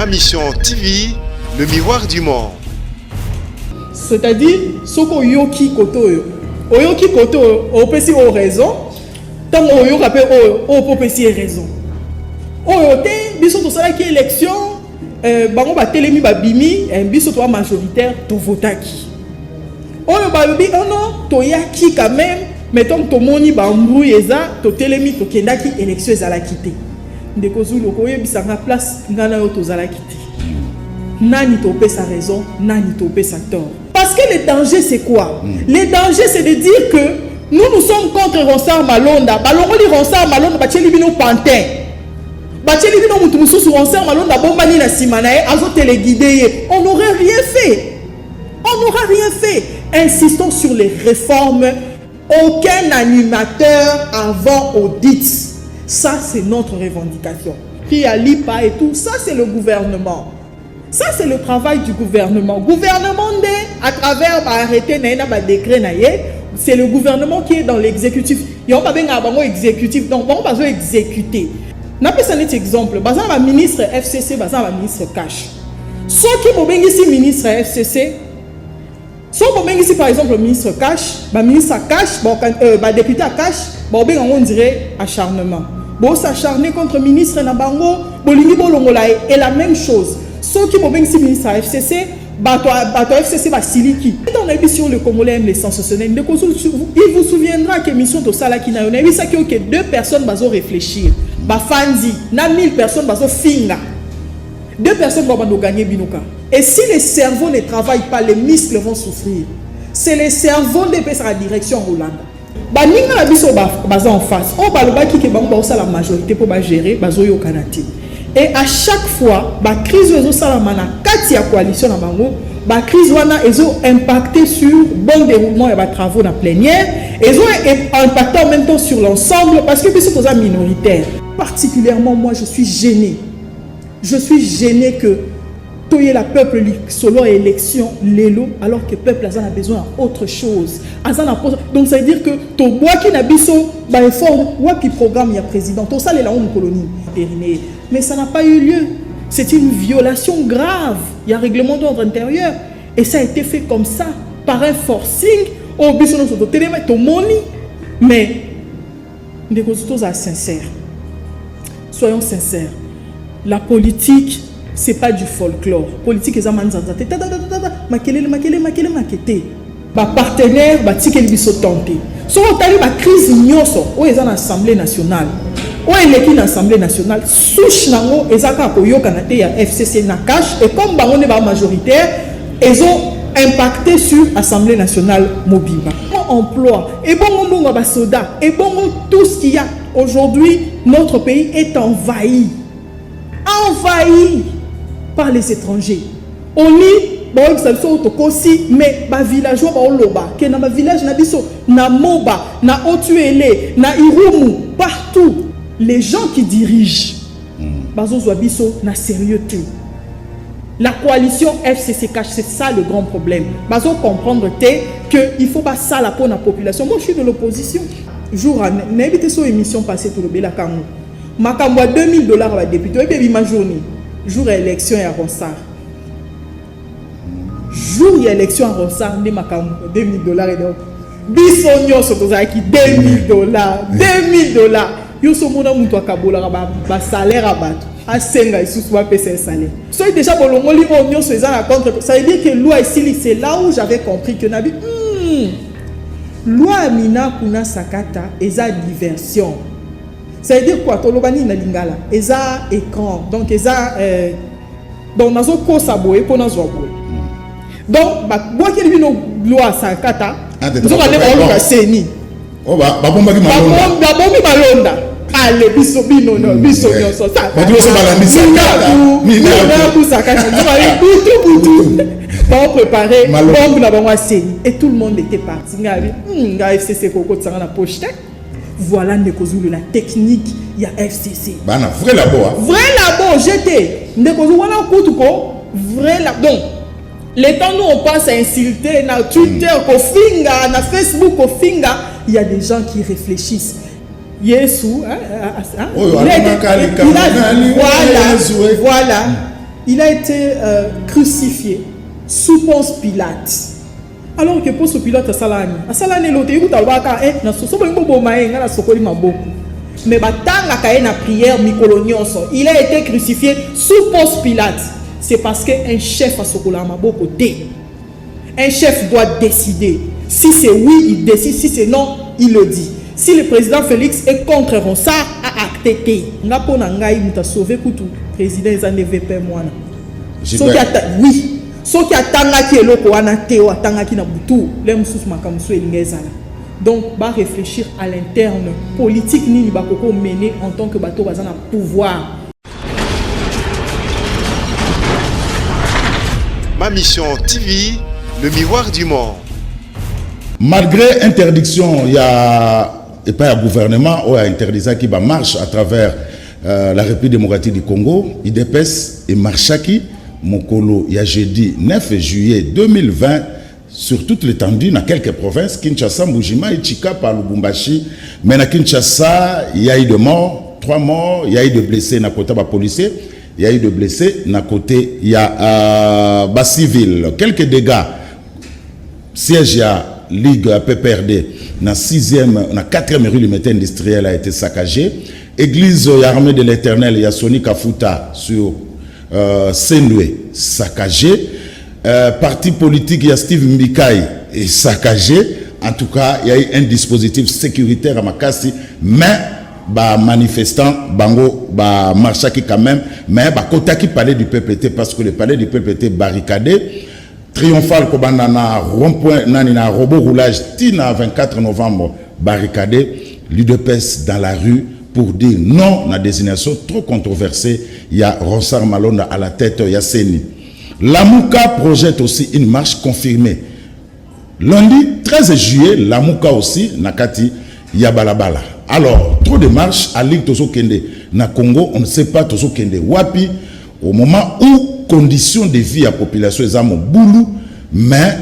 Ma Mission TV, le miroir du monde. C'est-à-dire, ce qu'on yoki koto, oyoki koto, on peut si on raison, tant on yoki après on peut si raison. Oyote, biso to sala ki élection, bango ba telemi ba bimi, biso to majoritaire to votaki. Oyo ba bi non, to yaki quand même, mettons to moni ba mbuyeza, to telemi to kendaki élection ezala kité. Ndeko Zulu ko yebisanga place ngana yo to zala kité. Nani to pe sa raison, nani to pe sa tort. Parce que le danger c'est quoi? Le danger c'est de dire que nous sommes contre Ronsard Malonda. Balongoli Ronsard Malonda bacheli bino pantin. Bacheli bino mutu mususu Ronsard Malonda bombani na simanae azo téléguider. On n'aurait rien fait. On n'aura rien fait. Insistons sur les réformes. Aucun animateur avant audit. Ça c'est notre revendication. Qui a l'IPA et tout, ça c'est le gouvernement. Ça, c'est le travail du gouvernement. Gouvernement, à travers arrêté, décret, c'est le gouvernement qui est dans l'exécutif. Il n'y a pas de exécutif, donc on va exécuter. On a un exemple. Le ministre FCC, le ministre Cash. Ceux qui ont ici ministre FCC, ceux qui ont ici par exemple le ministre Cash, le ministre Cash, le député à Cash, on dirait acharnement. Bon, s'acharner contre le ministre Nabango, et la même chose. Ceux qui ont ici ministre à FCC, bateau FCC va siliki. Dans l'émission Le Congolais aime les sensationnels, il vous souviendra que l'émission de Salaki na yona, il ça que deux personnes vont réfléchir. Ba fanzi, na 1000 personnes vont finga. Deux personnes vont gagner binuka. Et si les cerveaux ne travaillent pas, les muscles vont souffrir. C'est les cerveaux qui passent à la direction Hollande. Ba ninga la biso baza en face. On ba loba ki ke bango ba la majorité pour ba gérer bazo yo kanati. Et à chaque fois, la crise est la coalition, la crise est impactée sur le bon déroulement et les travaux dans la plénière. Ils ont impacté en même temps sur l'ensemble parce que c'est une minoritaire. Particulièrement, moi, je suis gêné. Je suis gêné que tout le peuple selon élection, l'élo, alors que le peuple a besoin d'autre chose. Donc, ça veut dire que tout le monde qui a besoin d'un programme, il y a président, tout ça, c'est la colonie. Mais ça n'a pas eu lieu. C'est une violation grave. Il y a un règlement d'ordre intérieur. Et ça a été fait comme ça, par un forcing. Mais, nous sommes sincères. Soyons sincères. La politique, ce n'est pas du folklore. La politique, c'est ma partenaire, si on a une crise dans l'Assemblée nationale, ou l'Assemblée nationale, souche nango ezaka koyoka na te ya FCC na cash et comme bango ne ba majoritaire, ils ont impacté sur l'Assemblée nationale mobile. Emploi et bon ba soda et bon tout ce qu'il y a aujourd'hui, notre pays est envahi par les étrangers. On lit bon ça aussi mais ba villageois ba oloba que na ba village na biso na Moba na Otuele na Irumu partout. Les gens qui dirigent, na sérieuxté. La coalition FCC cache, c'est ça le grand problème. Bazo comprendre qu'il ne faut pas ça pour la population. Moi, je suis de l'opposition. Jour à n'invite sur émission passée tout le Bela Kamou. Makambo à $2000 à la députée. Et puis ma journée. Jour à élection à Ronsard. Jour à élection à Ronsard, ne Makambo $2000 et donc. Bisogno sotozaki $2000. $2000. Yo so mona mutu akabola ba salaire abato asenga isusu ba pesa salaire so déjà bolongoli onyo so ezana contre ça veut dire que loi ici c'est là où j'avais compris que nabi loi mina kuna sakata eza diversion ça veut dire quoi tolobani na lingala eza écran donc eza donc nazo ko saboye pour nazo boye donc ba boakeli bino loi sakata zo ba le ba seni oh ba bomba ki malonda allez bisobino no bisonyo so ça ba diyo so balambisa mina busaka butu pour préparer bombe na bango seni et tout le monde était parti nga FCC koko tsanga na poche voilà Ndeko Zulu la technique ya FCC bana vrai labo j'étais Ndeko Zulu wana kutuko vrai labo donc les temps nous on passe à insulter na Twitter kofinga na Facebook kofinga il y a des gens qui réfléchissent Yesu voilà il a été crucifié sous Ponce Pilate. Alors que Ponce Pilate a salani l'autre, il a dit na soso bo maé na sokoli maboko. Mais batanga kaye na prière mikolonionso, il a été crucifié sous Ponce Pilate. C'est parce qu'un chef a sokola maboko té. Un chef doit décider. Si c'est oui, il décide. Si c'est non, il le dit. Si le président Félix est contre Ronsard, a acté. Nga pona ngai muta sauver kutu président ezane VP mwana. Oui. So ki atanga ki eloko wana te o atanga ki na butu, le mususu makamusu elingezala. Donc ba réfléchir à l'interne politique nini ba koko mener en tant que bateau bazana pouvoir. Ma mission TV, le miroir du monde. Malgré interdiction, il y a et pas un gouvernement ou un interdisant qui va marche à travers la République démocratique du Congo, IDPS et Marchaki, Mokolo, il y a jeudi 9 juillet 2020, sur toute l'étendue, dans quelques provinces, Kinshasa, Mbujima et Chika par Lubumbashi. Mais à Kinshasa, il y a eu de morts, 3 morts, il y a eu de blessés dans le côté des policiers, il y a eu de blessés dans le côté, il y a civil. Quelques dégâts, siège à Ligue PPRD, dans 4e rue du métier industriel a été saccagé. Église armée de l'Éternel, il y a Soni Kafuta sur Saint-Louis, saccagé. Parti politique, il y a Steve Mbikai, est saccagé. En tout cas, il y a eu un dispositif sécuritaire à Makassi, mais bah manifestants, bango, bah marchaki quand même, mais bah Kotaki palais du PPT parce que le palais du PPT barricadé. Triomphal Kobanana, rond-point, nanina, robot roulage, tina 24 novembre, barricadé, l'UDPS dans la rue pour dire non à la désignation trop controversée. Il y a Ronsard Malonda à la tête, il y a Seni. Lamouka projette aussi une marche confirmée. Lundi 13 juillet, Lamouka aussi, Nakati, il y a Balabala. Alors, trop de marches à Ligue Tozo Kende. Na Congo, on ne sait pas Tozo Kende. Wapi, au moment où conditions de vie à la population est à mon boulot, mais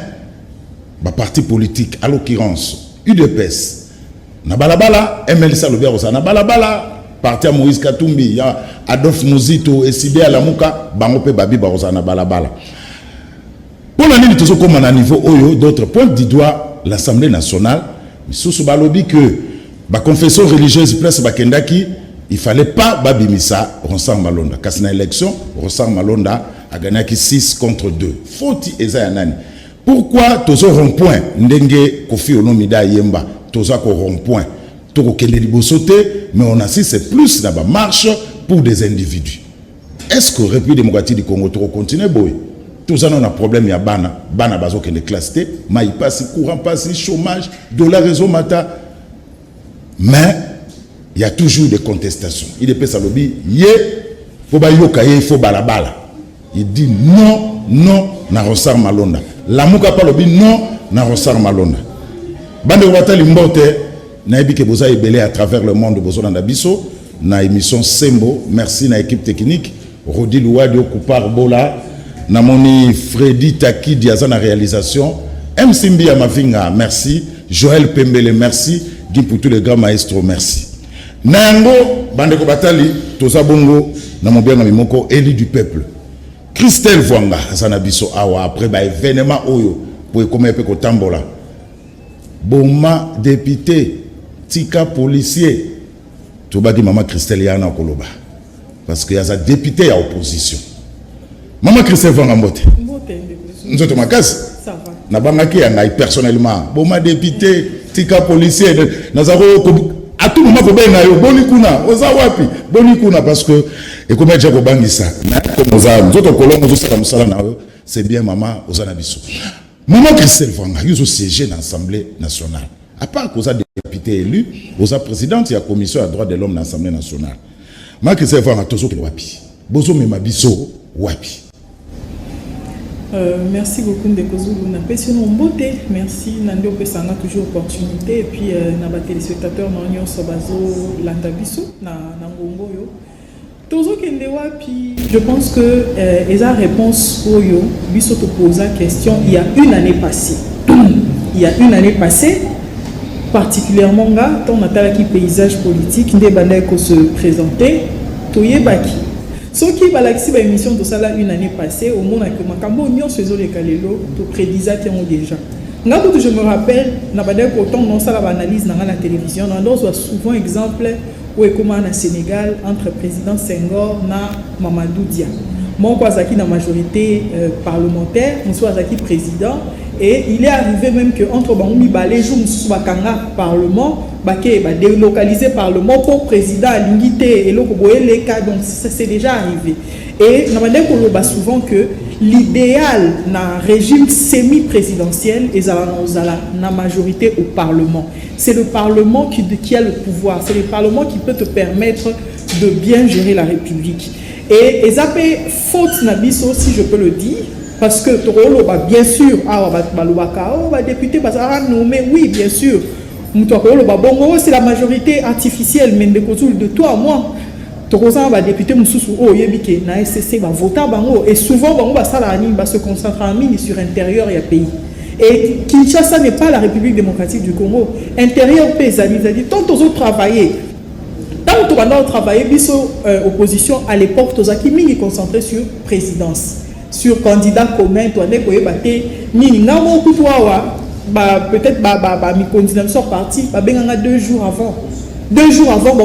ma parti politique, à l'occurrence, UDPS, na balabala, MLC Salobia Rosa, na balabala, parti à Moïse Katumbi, Adolphe Mouzito, et Sidé Alamuka, Bangope Babi Barosa, na balabala. Pour l'année de Tozo comme à niveau Oyo, d'autres pointent du doigt l'Assemblée nationale, mais sous balobi que la confession religieuse place Bakendaki, il ne fallait pas Babimisa, Ronsard Malonda. Quand c'est une élection, Ronsard Malonda a gagné 6 contre 2. Faut-il Ezayanani? Pourquoi Tozo rond-point, Ndenge Kofi Olomida Yemba, Tozo rond-point, Toko Keleribo sauté, mais on assiste c'est plus dans la marche pour des individus. Est-ce que la République démocratique du Congo continue boy? Tous on a un problème, il y a Bana Bazo qui est classé, mais il passe, courant passe, chômage, dollar réseau mata. Mais il y a toujours des contestations. Il est à lobby, il faut balabala. Il dit non, non, na Ronsard Malonda. La mouka pas lobby, non, na Ronsard Malonda. Bande Watali Mbote, na ebike boza ebele à travers le monde bozo na biso, na émission Sembo, merci na équipe technique, Rodi Louadi Okupar Bola, na moni Freddy Taki Diaza na réalisation, M Simbi Amavinga, merci, Joël Pembele, merci, Guy pour tous les grands maestros, merci. Nango, Bandeko Batali, Toza Bongo, Namobianga Mimoko, élu du peuple. Christelle Vwanga, Zanabiso Awa, après événement Oyo, pour comment il peut Tambola. Boma, député, Tika, policier, Tobagi Maman Christelle Yana Koloba. Parce qu'il y a un député à opposition. Maman Christelle Vwanga Mbote. Nous sommes à casse. Ça va. Nabangaki Yangai personnellement. Boma, député, Tika, policier, Nazaro. À tout moment, parce que, et comme je c'est bien maman aux anabiso. Maman Christelle Vwanga, ils ont siégé dans l'Assemblée nationale. À part qu'on a des députés élus, aux présidents, il y a la commission à droit de l'homme dans l'Assemblée nationale. Maman Christelle Vwanga, tous autres wapi. Bozo memabiso wapi. Merci beaucoup Ndeko Zulu. Na pesi no mbote, merci Nandi opesanga toujours opportunité et puis na ba téléspectateurs na nyonso bazo landa biso na ngongo yo. Tozo kende wapi? Je pense que esa réponse oyo biso te posa question il y a une année passée. Il y a une année passée particulièrement nga ton natala ki paysage politique ndé banda ko se présenter toyebaki Ce qui va l'accepter l'émission de ça là une année passée, au monde avec Makambo, nous faisons les calélos, tout prédisa qui ont déjà. Je me rappelle, autant dans ça l'analyse dans la télévision, on a souvent exemple où est comment au Sénégal entre président Senghor et Mamadou Dia. Moi, je suis dans la majorité parlementaire, je suis président, et il est arrivé même que entre les jours où parlement, délocaliser parlement pour président à l'unité et les cas, donc ça c'est déjà arrivé. Et nous avons souvent que l'idéal d'un régime semi-présidentiel est la majorité au Parlement. C'est le Parlement qui a le pouvoir. C'est le Parlement qui peut te permettre de bien gérer la République. Et ça fait faute nabiso, si je peux le dire, parce que bien sûr, député, nommé, oui, bien sûr. C'est la majorité artificielle, mais de toi à moi. Va député na SCC va voter et souvent va se concentrer sur l'intérieur du pays. Et Kinshasa n'est pas la République démocratique du Congo. Intérieur pays, c'est-à-dire tant aux autres travailler. Tant que nous travaillons, opposition à l'époque, nous avons concentré sur présidence, sur candidat commun, peut-être mi candidat sort parti, 2 jours avant. 2 jours avant,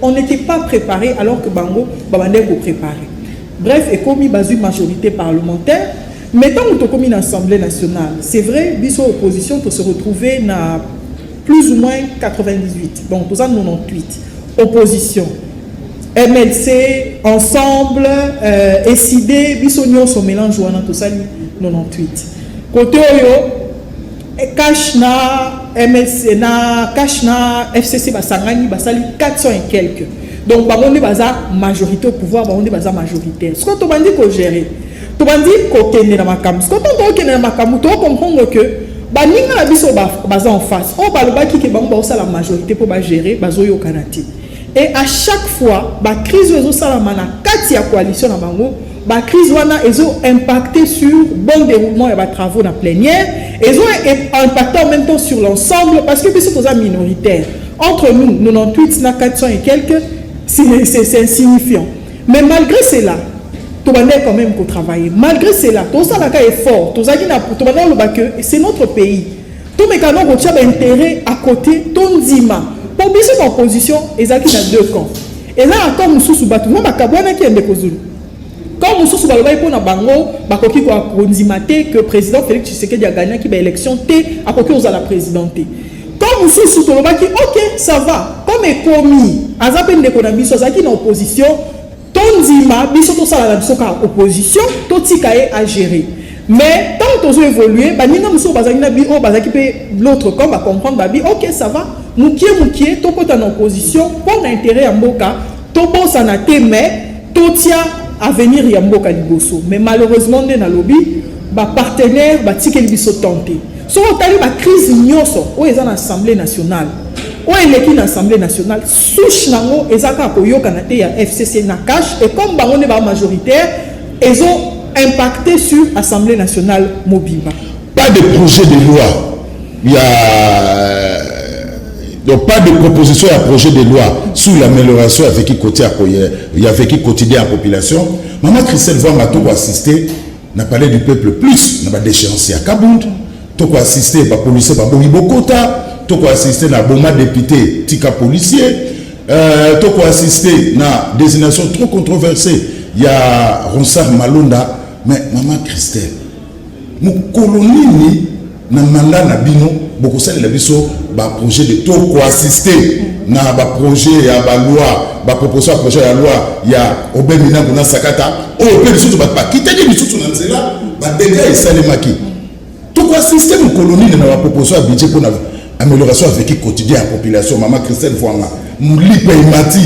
on n'était pas préparé alors que Bango est préparé. Bref, et comme il y a une majorité parlementaire, maintenant nous sommes une assemblée nationale. C'est vrai, biso opposition pour se retrouver dans plus ou moins 98. Donc, nous avons 98. Opposition. MLC, ensemble, SID, biso nyon so mélange ou tout ça, 98. Côté Oyo, Kachna, MLC, Kachna, FCC, Basangani, Basali, 400 et quelques. Donc, on est majorité au pouvoir, on est majoritaire. Ce qu'on t'a dit qu'on gère, tu vas dire qu'on est dans ma cam. Ce qu'on t'a dit dans ma cam, tu vas comprendre que baninga la biso baza en face. On va le baki que bango ba la majorité pour gérer bazoyo kanati. Et à chaque fois, ba crise ezo salamana kati ya coalition na bango, ba crise wana ezo impacté sur bon déroulement et ba travaux na plénière, ezo impacté en même temps sur l'ensemble parce que biso toza minoritaire. Entre nous, 98 na 400 et quelques, c'est insignifiant. Mais malgré cela, tu vas quand même pour travailler. Malgré cela, tout ça est fort. C'est notre pays. Tout le monde a intérêt à côté ton zima. Pour bien en position, ils ont 2 camps. Et là, comme nous sommes battus, nous avons qui est comme nous sommes battus pour Bango, bakoki ko konzimate que président Félix Tshisekedi a gagné qui élection T à côté aux à la présidenter. Comme nous sommes battus, ok, ça va. Comme est commis, azapen de konabiso zaki dans opposition. Tonzima, biso to sala biso ka opposition, to tikaye à gérer. Mais tant que tu as évolué, baninga muso bazaki na bi o bazaki pe l'autre camp va comprendre babi, OK, ça va. Mukie to kota en opposition pour l'intérêt ya mboka, to bossa na te mais to tia avenir ya mboka liboso. Mais malheureusement na lobby, ba partenaire ba tikeli biso tenter. So otali ba crise nyoso o eza na Assemblée nationale. Ou est l'Assemblée nationale, souche nango ezaka koyo kanate ya FCC na cash et comme bango ne ba majoritaire, ils ont impacté sur l'Assemblée nationale Mobimba. Pas de projet de loi. Il y a donc pas de proposition à projet de loi sur l'amélioration avec qui côté il y avait qui quotidien à population. Maman Christelle voit ma tour assister n'a parlé du peuple plus n'a pas d'échéancier à Kabound. Toko assister par policier par Bokota. Toko assister na boma député tika policier, toko assister na désignation trop controversée. Il y a Ronsard Malonda, mais maman Christelle, mon colonie na mandat na bino, beaucoup ça la biso ba projet de toko assister na ba projet ya ba loi, ba proposition projet ya loi, il y a Obemina kuna sakata, oh pe surtout ba quitter les surtout na nzela, ba dégâts et salemaki. Toko assister mon colonie na ba proposition à budget pour na amélioration avec le quotidien de la population. Maman Christelle Voanga, Moulipe et Mati,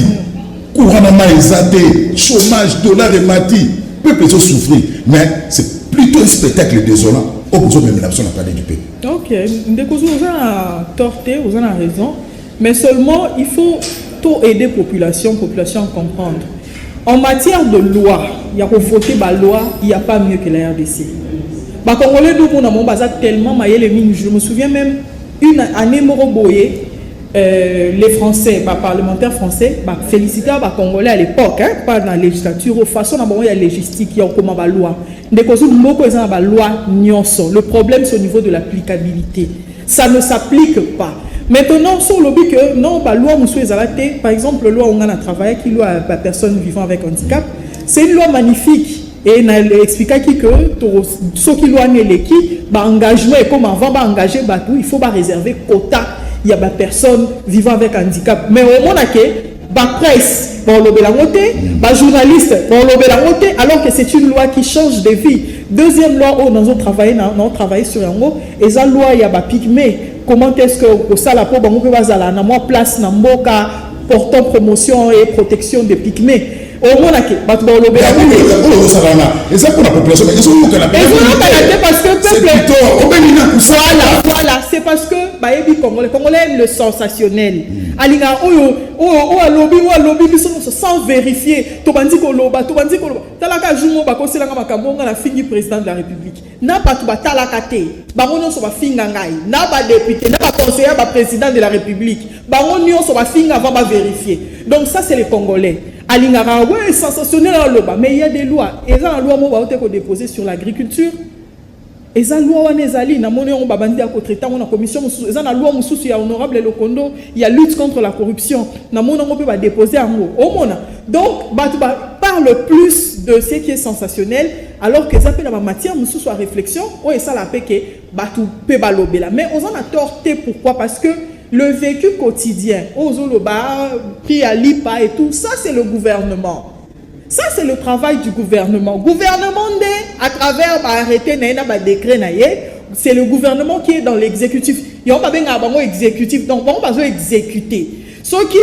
couramment exaté, chômage, dollar et Mati, peuple peut souffrir. Mais c'est plutôt un spectacle désolant. Au besoin de l'absence n'a pas du pays. Ok, vous avez torté, vous avez raison. Mais seulement, il faut tout aider la population à comprendre. En matière de loi, il y a pour voter la loi, il n'y a pas mieux que la RDC. Les Congolais, nous avons tellement maillé les mines. Je me souviens même. Une année Moroboye, les Français, parlementaires français, féliciter les Congolais à l'époque, hein, pas dans la législature, de façon il y a logistique, il y a comment la loi. La loi, le problème c'est au niveau de l'applicabilité. Ça ne s'applique pas. Maintenant, sur le but que non, la loi, par exemple, la loi on a travaillé qui loi à personnes vivant avec handicap, c'est une loi magnifique. Et on a expliqué que ceux qui loi qui engagement et comme avant engager il faut réserver quota. Il y a des personnes vivant avec handicap. Mais au moment où la presse, les journalistes, alors que c'est une loi qui change de vie. Deuxième loi, nous avons travaillé sur un mot, et la loi, il y a des pygmées. Comment est-ce que ça la peau, on place dans portant promotion et protection des pygmées. Au moins, c'est pour la population. Parce que voilà, c'est parce que les Congolais aiment le sensationnel. Sans vérifier, président de la République. N'a pas tout talakate. Baron so ba finga ngai. N'a pas député, n'a pas conseiller ba président de la République. Baron so ba finga avant ba vérifier. Donc ça c'est les Congolais. Alingara ouais sensationnel loba, mais il y a des lois. Et ça la loi mo ba ko déposer sur l'agriculture. Et ça loi wana ezali na moni on ba bandi a ko traiter on a commission mususu. Ça na loi mususu ya honorable Lokondo, il y a lutte contre la corruption. Na moni on peut ba déposer en mot. Au mona. Donc ba parle plus de ce qui est sensationnel alors que ça peut la matière mususu à réflexion. Oh et ça la paix que batu pe balobela. Mais on en a torté pourquoi? Parce que le vécu quotidien, Ozoloba, prix à l'IPA et tout, ça c'est le gouvernement. Ça c'est le travail du gouvernement. Gouvernement à travers arrêté décret c'est le gouvernement qui est dans l'exécutif. Il y a pas un exécutif, donc on va exécuter. Ce qui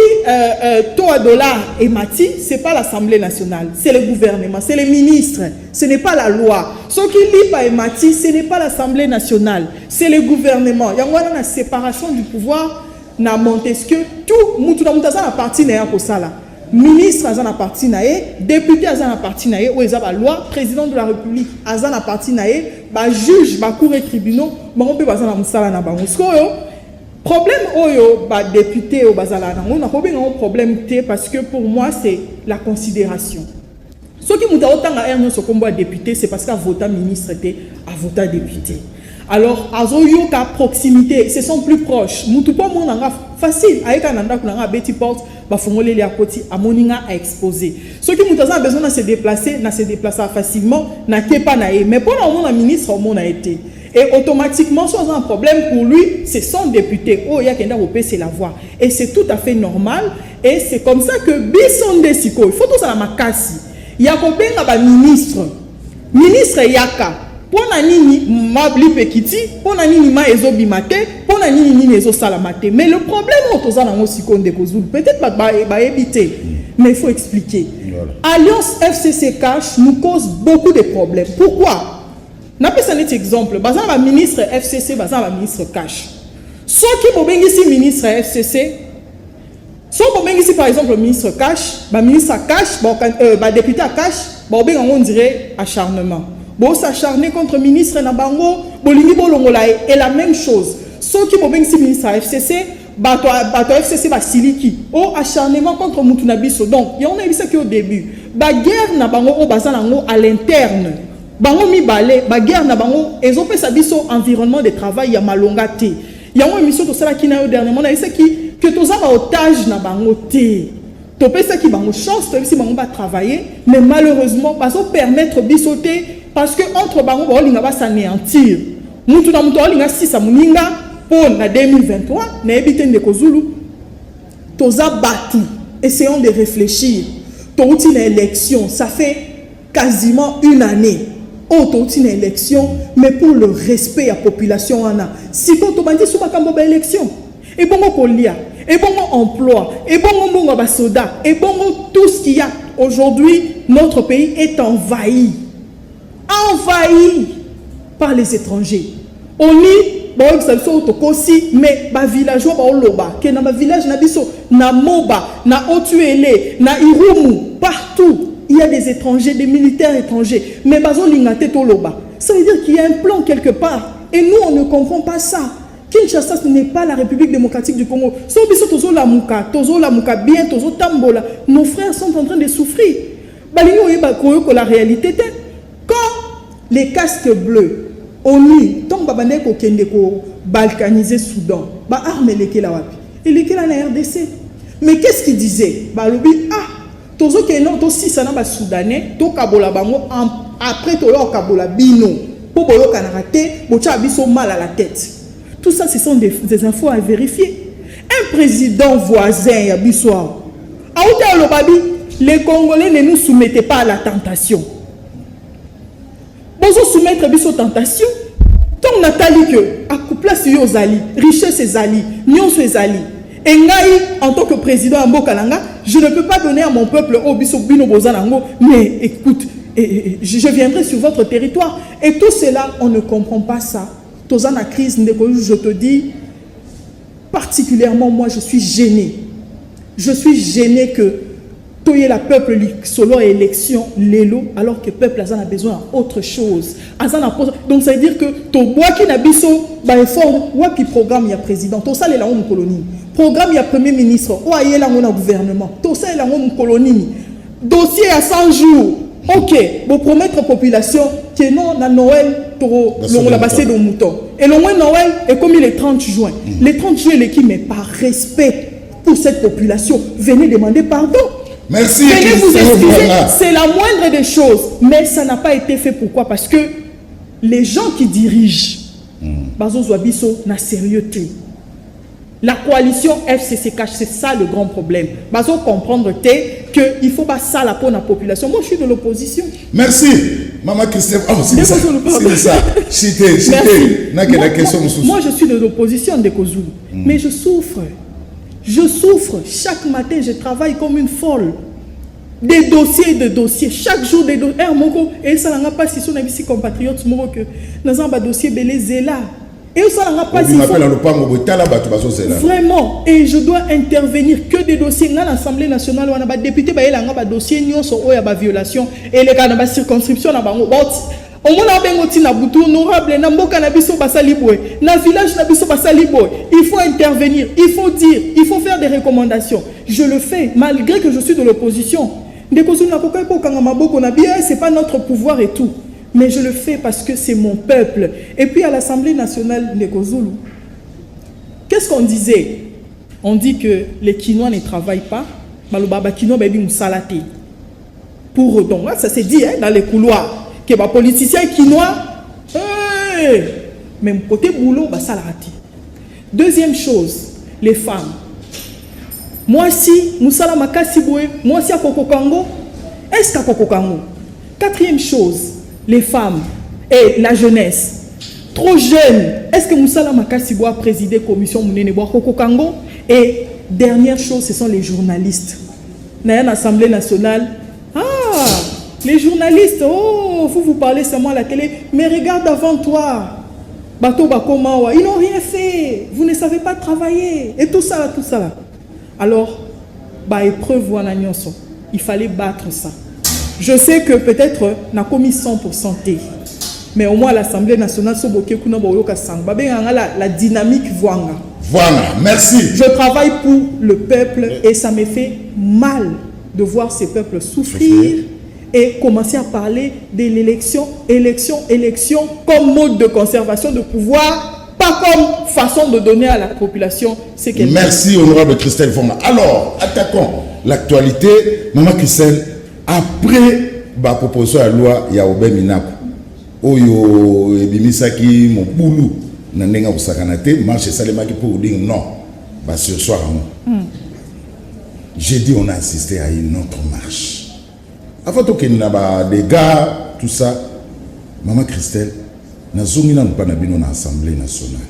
taux à dollar et mati, c'est pas l'Assemblée nationale, c'est le gouvernement, c'est les ministres, ce n'est pas la loi. Ce qui l'IPA et mati, ce n'est pas l'Assemblée nationale, c'est le gouvernement. Il y a une séparation du pouvoir na Montesquieu, tout mutu na parti na ko sala. Ministre azana parti nae, député azana parti nae, ou ezaba loi, président de la République azana parti nae, ba juge, ba cour et tribunaux, ba on peut bazana musala na bango. Problème oyo ba député au bazala na on a un problème parce que pour moi c'est la considération. Ce qui m'a autant à erno ce combat député c'est parce qu'à voter ministre était à voter député. Alors azoyo ka proximité, ce sont plus proches. Mutu pas mon nga facile avec un anda kuna beti porte ba fongole les à côté à moninga à exposer. Ce qui m'a besoin de se déplacer facilement na kepa na mais pour le ministre au monde a été. Et automatiquement, soit un problème pour lui, c'est son député. Oh, il y a quelqu'un qui c'est la voix. Et c'est tout à fait normal. Et c'est comme ça que Bisson Desiko, il faut tout ça dans ma casse. Il y a un ministre. Ministre Yaka. Pour nani mabli pekiti, pour nani ma ezo bimate, pour nani ezo salamate. Mais le problème, on ça dans aussi qu'on découvre. Peut-être pas éviter. Mais il faut expliquer. Voilà. Alliance FCC Cash nous cause beaucoup de problèmes. Pourquoi? N'a pas un exemple. Bazan la ministre FCC, bazan la ministre Cash. Ceux qui m'ont ici ministre FCC, ceux qui m'ont ici par exemple le ministre Cash, ba ministre Cash, ba député à Cash, on dirait acharnement. Bon s'acharner contre ministre Nabango, bolingi bolongola et la même chose. Ceux qui m'ont ici ministre FCC, bato FCC ba siliki. Oh acharnement contre Mutunabiso. Donc il y en a eu ça qui au début. Ba guerre Nabango au bazan à l'interne. Bango mi balé, ba guerre na bango, ils ont fait ça biso environnement de travail ya malonga té. Il y a une émission de ça qui n'a eu dernièrement, il sait que tous ça otage na bango té. To pe ça qui bango chance, to si bango va travailler, mais malheureusement pas au permettre biso té parce que entre bango ba linga va s'anéantir. Mutu na mutu linga si sa muninga pour na 2023, na ebité de Kozulu. Toza batu, essayons de réfléchir. To outil l'élection, ça fait quasiment une année. Une élection, mais pour le respect à la population, si on a dit sur la élection, et bon colia, et bon emploi, et bon soda, et bon tout ce qu'il y a aujourd'hui, notre pays est envahi par les étrangers. On y bon mais ba villageois ba oloba que na ba village na biso na Moba, na Otuele, na Irumu, partout. Il y a des étrangers, des militaires étrangers. Mais bazo lingate toloba. Ça veut dire qu'il y a un plan quelque part. Et nous, on ne comprend pas ça. Kinshasa, ce n'est pas la République démocratique du Congo. Bien, nos frères sont en train de souffrir. La réalité, quand les casques bleus, ONU, tant que balkaniser Soudan, arme les la wapi. Et les la RDC. Mais qu'est-ce qu'il disait? Tozo ke non to si sana ba soudanais to kabola bango après to lo kabola bino po boyo kanarate bo cha biso mal à la tête. Tout ça ce sont des infos à vérifier. Un président voisin ya biso aouta lo babi les Congolais ne nous soumettez pas à la tentation. Bozo soumettre biso tentation. Tant Nathalie que à place yo zali, richesse zali, nyonso zali. Et en tant que président à Mbokalanga, je ne peux pas donner à mon peuple mais écoute, je viendrai sur votre territoire. Et tout cela, on ne comprend pas ça. Tozana crise, je te dis, particulièrement moi, je suis gêné. Je suis gêné que toye la peuple solo élection l'élo alors que le peuple a besoin d'autre chose. Donc ça veut dire que to bois qui n'a biso ba effort ou qui programme ya président to ça les la colonie programme ya premier ministre ou ayé la gouvernement to ça la colonie dossier à 100 jours. OK, vous promettre population que non na Noël toro long la basse de mouton et le mois Noël est comme le 30 juin. Le 30 juin l'équipe mais par respect pour cette population venez demander pardon. Merci. Venez vous excuser, c'est la moindre des choses. Mais ça n'a pas été fait. Pourquoi? Parce que les gens qui dirigent, Bazo Zouabiso n'a sérieuxté. La coalition FCCK, c'est ça le grand problème. Bazo comprendre qu'il faut pas ça la peau la population. Moi, je suis de l'opposition. Merci. Maman Christine. Oh, c'est ça. C'est ça. Moi, je suis de l'opposition de Kozou. Mais je souffre. Je souffre. Chaque matin, je travaille comme une folle. Des dossiers, de dossiers. Chaque jour, des dossiers. Et ça n'a pas si son ami compatriotes, que nous avons un dossier belé zéla. Et ça n'a pas si vraiment. Et je dois intervenir que des dossiers. Dans l'Assemblée nationale, on a des députés, il y a un dossier, il y a une violation. Et les cas de circonscription, au moins na butu honorable na mboka na biso basali boy na village na biso basali boy il faut intervenir, il faut dire, il faut faire des recommandations. Je le fais malgré que je suis de l'opposition. C'est pas notre pouvoir et tout, mais je le fais parce que c'est mon peuple. Et puis à l'Assemblée nationale de Kozulu, qu'est-ce qu'on disait? On dit que les Kinois ne travaillent pas. Malobaba Kinois baby musalate. Pour donc ça s'est dit dans les couloirs. Que les politiciens quinois, même côté boulot, ça l'a raté. Deuxième chose, les femmes. Moi si, Moussala Makasiboué, moi si à Kokokango, est-ce qu'à Kokokango? Quatrième chose, les femmes et la jeunesse. Trop jeune, est-ce que Moussala Makasiboué a présidé la commission Mouneneboa Kokokango? Et dernière chose, ce sont les journalistes. Dans l'Assemblée nationale, les journalistes, vous parlez seulement à la télé, mais regarde avant toi. Bato Bakomawa, ils n'ont rien fait. Vous ne savez pas travailler. Et tout ça, tout ça. Alors, épreuve, il fallait battre ça. Je sais que peut-être, on a commis 100%. Mais au moins, l'Assemblée nationale, la dynamique, voilà, merci. Je travaille pour le peuple et ça me fait mal de voir ces peuples souffrir. Et commencer à parler de l'élection, élection comme mode de conservation de pouvoir, pas comme façon de donner à la population ce qu'elle veut. Merci, honorable Christelle Fonga. Alors, attaquons l'actualité. Maman Christelle, après la proposition de la loi, il y a Obé Minaku. Oyo Ebimisaki, mon boulou, Nandenga Osakanate, marche Salemaki pour dire non. Sur soir, j'ai dit on a assisté à une autre marche. Avant qu'il y ait des gars, tout ça, Maman Christelle, nous avons pas l'Assemblée nationale.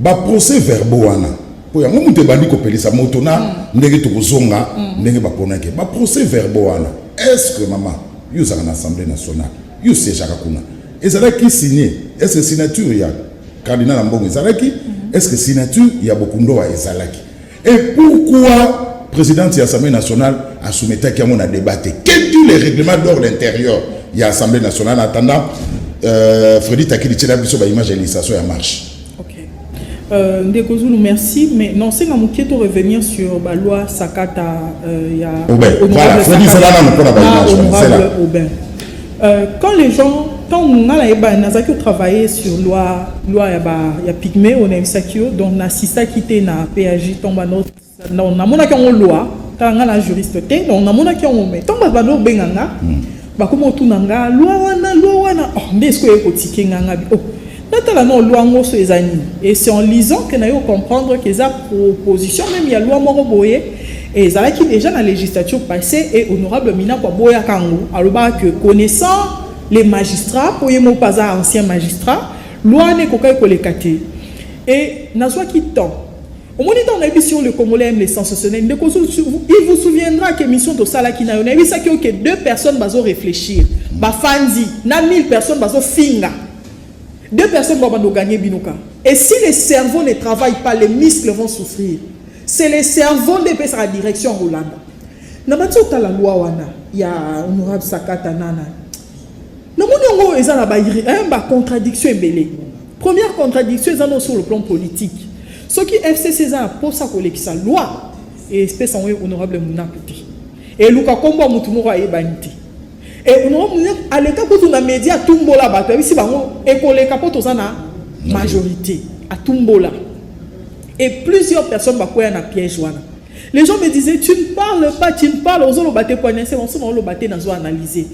Le procès verbal, pour nous avons dit ça, nous avons procès verbal. Est-ce que maman, vous avez l'Assemblée nationale, vous avez Jakakuna, et ça qui signé, est-ce que signature il y a cardinal Ambong Ezalaki, est-ce que signature il y a beaucoup d'eau à Ezalaki? Et pourquoi le président de l'Assemblée nationale a soumis à débattre? Quels sont les règlements d'ordre intérieur? Il y a l'Assemblée nationale en attendant Freddy Takili Tchela Bisso, image et l'illustration à marche. Ok. Ndeko Zulu, merci, mais non, c'est comme qui revenir sur la loi Sakata, il y a voilà, honorable Aubin. Quand les gens, quand on a travaillé sur loi il y a Pygmée, on a eu ça donc on a Sissa qui était na PAJ, tombe à notre, on a mon qui ont loi, quand on a la juriste, on a mon qui ont met, tombe à notre benganga, bah comment tout nanga, loi wana, oh, mais est-ce que est côté nganga, oh. Et c'est en lisant que nous allons comprendre que les propositions, même il y a loi Moroboye, et ils ont déjà dans la législature passée, et honorable Mina Kwaboya Kango, alors que connaissant les magistrats, pour les pas anciens magistrats, loi n'est qu'au cas que les catés. Et Nazwa qui tend. Au moment où on a vu sur le Congolais les sensationnels, il vous souviendra que mission de Sala qui n'a eu ça que 2 personnes vont réfléchir. Bafanzi, na 1000 personnes vont finga. 2 personnes vont gagner Binoka. Et si les cerveaux ne travaillent pas, les muscles vont souffrir. C'est les cerveaux qui passent à la direction Hollande. Dans la loi, il y a honorable Sakata Nana. Nous avons une contradiction. Première contradiction, c'est sur le plan politique. Ce qui FCC a pour sa collection loi et espèce en honorable Mounakouti. Et Luka Kombo Moutoumora et Baniti. Et on a l'état pour les médias à Tumbola, et pour les capotes aux majorité à Tumbola. Et plusieurs personnes vont un piège. Les gens me disaient, tu ne parles pas, tu ne parles aux autres bâtés pour analyser, on le bâté dans analyser.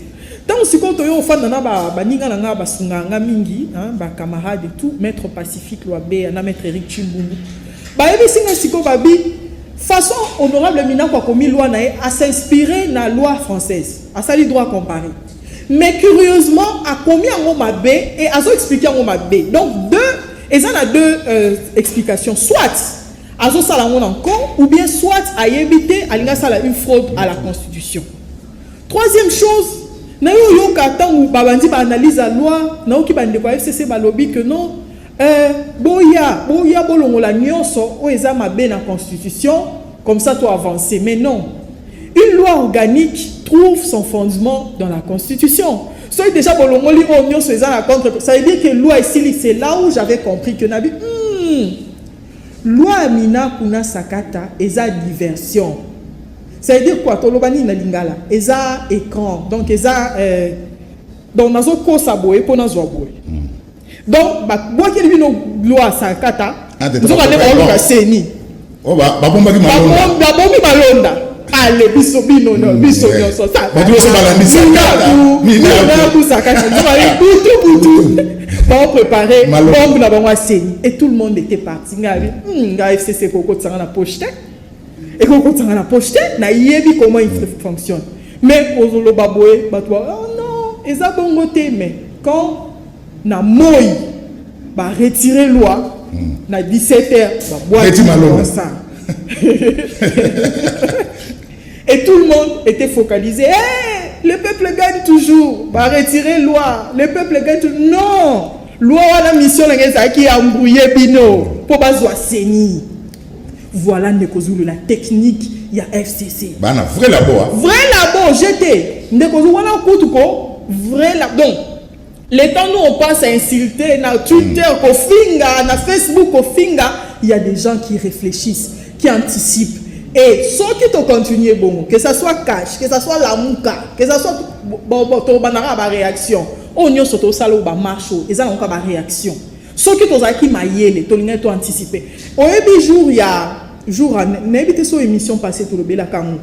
Tant que quand on fait un mingi, camarade et tout, maître Pacifique Loabé, maître Eric Chimbungu. Façon honorable Mina kwa komi loi na a s'inspirer na loi française a sali droit comparé mais curieusement a commis en mobé et a expliqué en mobé donc deux explications soit a sala en encore ou bien soit a évité a sala une fraude à la constitution. Troisième chose na yo kata ou babandi ba analyse la loi na ki bande ko FCC ba lobby que non boya bolongola nyonso o eza mabe na constitution comme ça tu avances mais non, une loi organique trouve son fondement dans la constitution. Soit déjà bolongoli o nyonso eza na contre, ça veut dire que loi ici c'est là où j'avais compris que nabi loi Mina kuna Sakata eza diversion. Ça veut dire quoi tolobani na lingala eza écran donc eza donc nazo ko saboye pour nazo boye. Donc, moi qui ai vu nos lois Sakata, nous allons aller au Seni. Oh, bah, bomba qui malonda. Allez, bisobino, bisobino, ça. On préparer, bombe na Seni. Et tout le monde était parti. FCC Koko Tsanga na pochette. Et Koko Tsanga na pochette, na yebi comment il fonctionne. Mais pour le baboué, oh non, ils ont bon côté, mais quand na moi ba retirer loi na 17h ba boire ça. Et tout le monde était focalisé. Le peuple gagne toujours. Ba retirer loi, le peuple gagne toujours. Non, loi la mission la qui a embrouillé bino pour bazwa seni. Voilà Ndeko Zulu la technique, il y a FCC. Bana vrai labo. Vrai labo, j'étais Ndeko Zulu wala kutuko vrai labo. Donc les temps nous on passe à insulter na Twitter, au Finga, na Facebook, au Finga, il y a des gens qui réfléchissent, qui anticipent. Et ceux qui te continuent bon, que ça soit cash, que ça soit la mouka, que ça soit ton banara ba réaction, on y a surtout ça là ba marcho, ils ont encore ba réaction. Ceux qui te qui maillé, to linga to anticiper. Au début jour il y a jour n'habite sur émission passée tout le bela kango.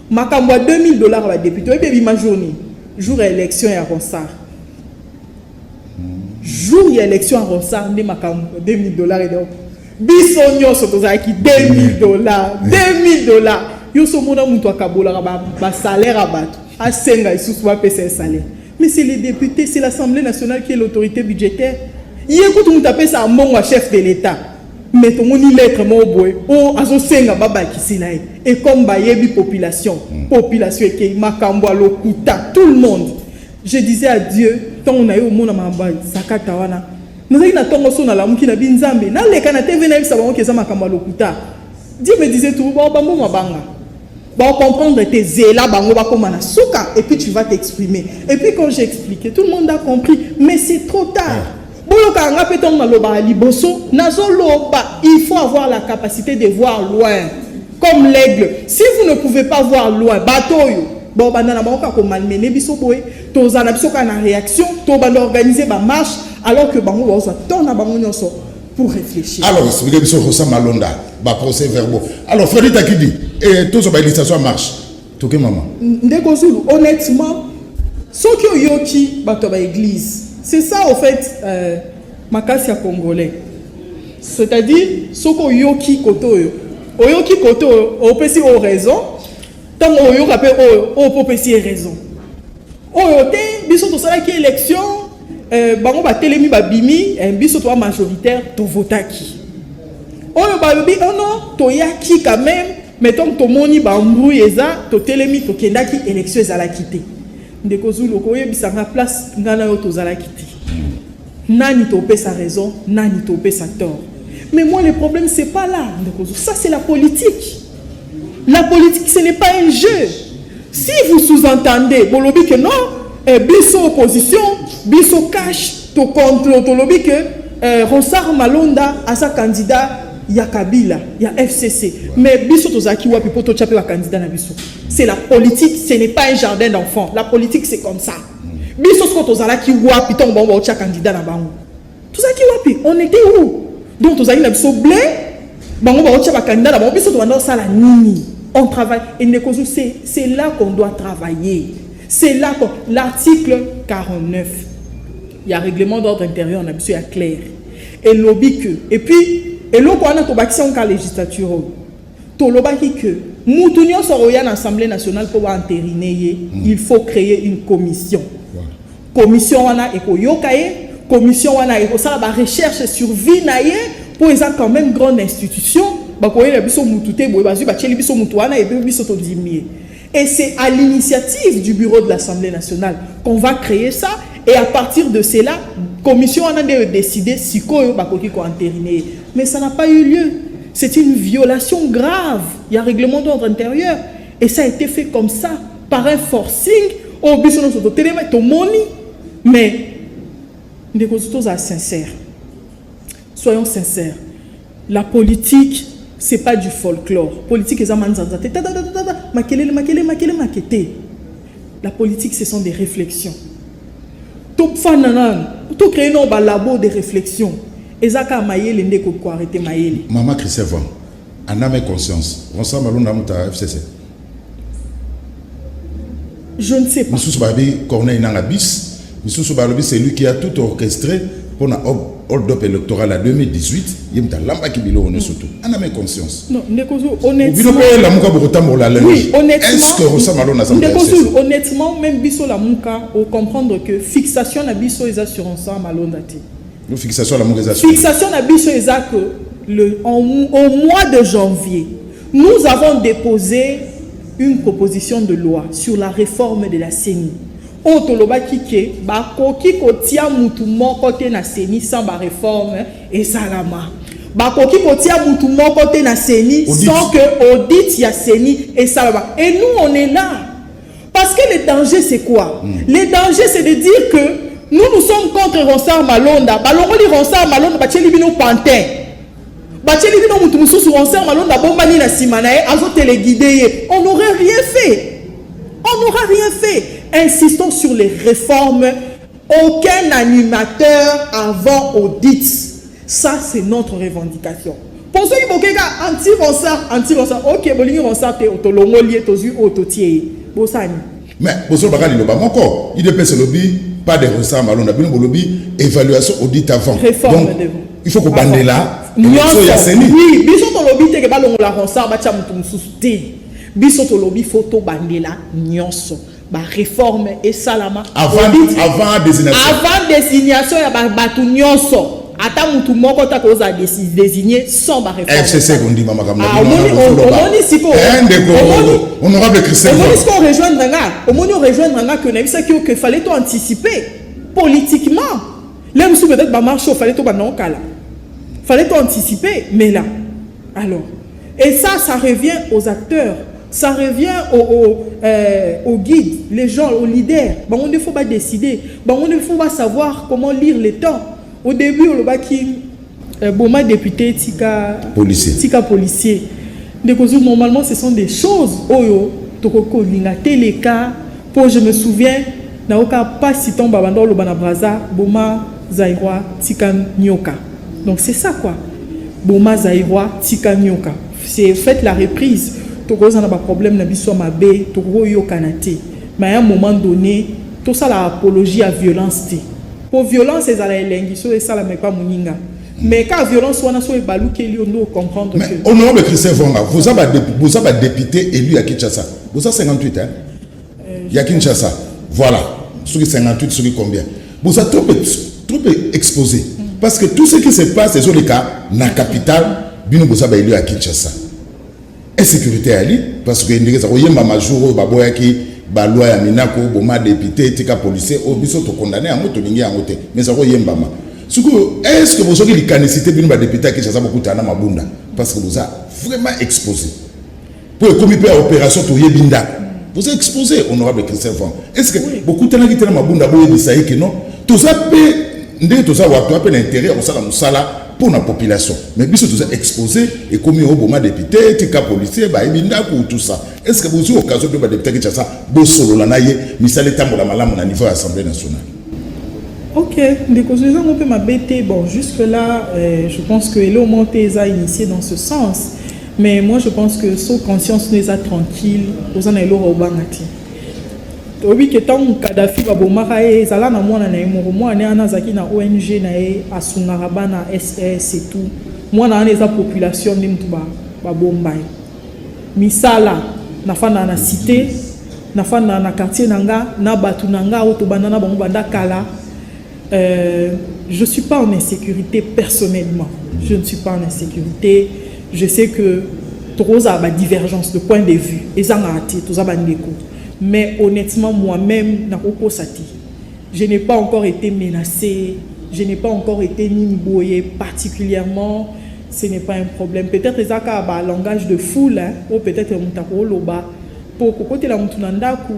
Makambo $2000 ba député, et puis ma journée, jour élection et à Ronsard. Jour il y a élection à Ronsard, $2000 et donc bisonyo sotozaki $2000 $2000 yo somona muntu akabola ba salaire abato asenga isusu ba pesa salaire mais c'est les députés, c'est l'Assemblée nationale qui est l'autorité budgétaire. Yécoute mutu apesa mbongo à chef de l'État mais ton moni lettre mo boy o azo senga baba kisila et comme ba yebi population qui makambo lokuta tout le monde. Je disais à Dieu tant on a eu au monde mamba Sakata wana nous avons tongo so na lamuki na binzambe na le kana TV na bisa bango keza makambo lokuta. Dieu me disait tout ba bambo mabanga ba comprendre tes zela bango ba koma na suka et puis tu vas t'exprimer. Et puis quand j'ai expliqué tout le monde a compris mais c'est trop tard. Il faut avoir la capacité de voir loin. Comme l'aigle. Si vous ne pouvez pas voir loin, bateau, bon, banana, comme malmené, biso boy, tozana biso kana réaction, to ban organiser ma marche, alors que bango va attendre na bango nyonso pour réfléchir. Alors, c'est que biso Rosa Malonda, ba procès verbaux. Alors, Frédéric Takidi, et tout ça, ba législation marche. Toké maman. Ndeko Zulu, honnêtement, ce qui yoki bato ba église, c'est ça au fait makasi congolais. C'est-à-dire ce qui yoki koto yo. Oyoki koto opesi o raison. Tant oyo kapé o popesi raison. Oyo te biso to sala ki élection bango ba telemi ba bimi biso to majoritaire to votaki. Oyo ba bi non to yaki quand même mettons to moni ba mbrouille eza to telemi to kendaki élection ezala kité. Ndeko Zulu ko yebisanga place ngana yo to zala kité. Nani to pesa raison, nani to pesa tort. Mais moi, le problème, c'est pas là. Ça, c'est la politique. La politique, ce n'est pas un jeu. Si vous sous-entendez, vous lobby que non, biso opposition, biso cash, to contre, to lobby que Ronsard Malonda a sa candidat, il y a Kabila, il y a FCC. Mais biso to zaki wapi po to chape wa candidat na biso. C'est la politique, ce n'est pas un jardin d'enfants. La politique, c'est comme ça. Biso sko to zala ki wapi ton bon cha candidat na bango. To zaki wapi, on était où? Donc, vous avez un blé, on travaille. Et c'est là qu'on doit travailler. C'est là qu'on. L'article 49, il y a un règlement d'ordre intérieur, on a besoin clair. Et lobby que. Et puis, et l'autre, on a une cas législature. Tout le lobby que. Moutounion Soroyan, l'Assemblée nationale, pour entériner, il faut créer une commission. Commission, on a écoyokaye. Commission wana et ça la recherche sur vie naie pour les quand même grande institution et c'est à l'initiative du bureau de l'Assemblée nationale qu'on va créer ça et à partir de cela commission wana de décider si quoi bakoki ko entériner mais ça n'a pas eu lieu. C'est une violation grave. Il y a un règlement d'ordre intérieur et ça a été fait comme ça par un forcing au biso no soto téléma to moni mais des choses sincères. Soyons sincères. La politique, c'est pas du folklore. Politique, la politique, ce sont des réflexions. Tout créer un labo de réflexion. Maman Christophe, en âme et conscience, on s'en va à FCC. Je ne sais pas. C'est lui qui a tout orchestré pour un hold-up électoral en 2018. Il y a un qui surtout. On a mes conscience. Non, honnêtement. Oui, honnêtement. Honnêtement, même Bisso la Mouka, on comprendre que fixation na Bisso est assurance Malonda. Fixation la Mouka. Fixation na Bisso est que au mois de janvier, nous avons déposé une proposition de loi sur la réforme de la CENI. Otoloba kike ba koki kotia mutu moko te na CENI sans ba réforme et salama. Ba koki kotia mutu moko te na CENI sans que audit ya CENI et salama. Et nous on est là. Parce que le danger c'est quoi? Le danger c'est de dire que nous sommes contre Ronsard Malonda. Balongo li Ronsard Malonda ba tcheli bino pantin. Ba tcheli bino mutu mususu Ronsard Malonda bombani na simana e azo téléguider. On n'aurait rien fait. On n'aura rien fait. Insistons sur les réformes. Aucun animateur avant audit. Ça, c'est notre revendication. Pour ceux qui ont anti-Ronsard, ok, bolingi Ronsard, te otolongolié, tozu, ototié. Bosani. Mais, Bosso Bakali, il dépêche le lobby, pas de Ronsard Malonda, mais le lobby, évaluation audit avant. Réforme. Donc, il faut qu'on bande là. Oui, bisous ton lobby, te balongo la Ronsard, bacha mutumusute. Bisoto lobby photo bandela nyonso ba réforme et salama avant désignation ya ba batu nyonso ata mutu moko ta koza désigner sans ba réforme FCC gondi mama kamna honorable Christophe on rejoindre que na bisa que fallait to anticiper politiquement là sous peut-être ba marche fallait to ba non kala fallait to anticiper mais là alors et ça revient aux acteurs. Ça revient aux guides, les gens, aux leaders. On ne faut pas décider. On ne faut pas savoir comment lire les temps. Au début, on a dit Boma député, tika policier. Normalement, ce sont des choses. Oyo, tokoko linga teleka. Pour je me souviens, na oka pas si ton babando lo bana braza, Boma Zaïrois tika nyoka. Donc c'est ça quoi. Boma Zaïrois tika nyoka. C'est fait la reprise. Toko ça n'a pas problème na biso mabe, toko yo kanate. Mais à un moment donné, tout ça la apologie à violence. Pour violence, c'est à la lengiso et ça la met pas moninga. Mais quand violence, on a soit balou qui lui on comprendre. Mais honorable Christophe Vonga, vous avez député élu à Kinshasa. Vous avez 58 hein? Il y a Kinshasa. Voilà. Sur 58, sur combien? Vous avez trop exposé. Parce que tout ce qui se passe, c'est sur les cas, dans la capitale, vous avez élu à Kinshasa. Insécurité à lui, parce que vous avez un major, ba loi ya minako boma député tika policier au biso to condamné à moto lingi en côté mais ça royem bama est-ce que vous avez les canicité bino ba député qui ça beaucoup tana mabunda parce que vous avez vraiment exposé pour comme il opération to yebinda vous avez exposé honorable Christophe Vonga est-ce que beaucoup tana qui tana mabunda boye bisaï que non tout ça peut ndé tout ça wa to appel intérêt au sala musala pour la population. Mais bien sûr, vous avez exposé et comme il y a beaucoup de députés, des policiers, tout ça. Est-ce que vous avez l'occasion de députer que ça, vous solo la naïe, mais ça l'est à la niveau de l'Assemblée nationale? Ok, des causes on peut m'abaisser. Bon, jusque-là, je pense que l'eau montée a initié dans ce sens. Mais moi, je pense que sans conscience, nous sommes tranquilles, nous sommes l'eau au bangati. Oui, que tant Kadhafi va bomarae, zala na mwana na emo, moi na anazaki na ONG na e asunaraba na SS et tout. Moi na eza population ni mtu ba bombay. Misala na fana na cité, na fana na quartier nanga, na batu nanga auto banana bango banda kala. Je suis pas en insécurité personnellement. Je ne suis pas en insécurité. Je sais que trop a ba divergence de point de vue. Et ça m'a raté, tout ça ba ndeko. Mais honnêtement, moi-même, je n'ai pas encore été menacé, je n'ai pas encore été nimboyé particulièrement. Ce n'est pas un problème. Peut-être que ça a un langage de foule, hein, ou peut-être que loba pour côté la mutunandaku,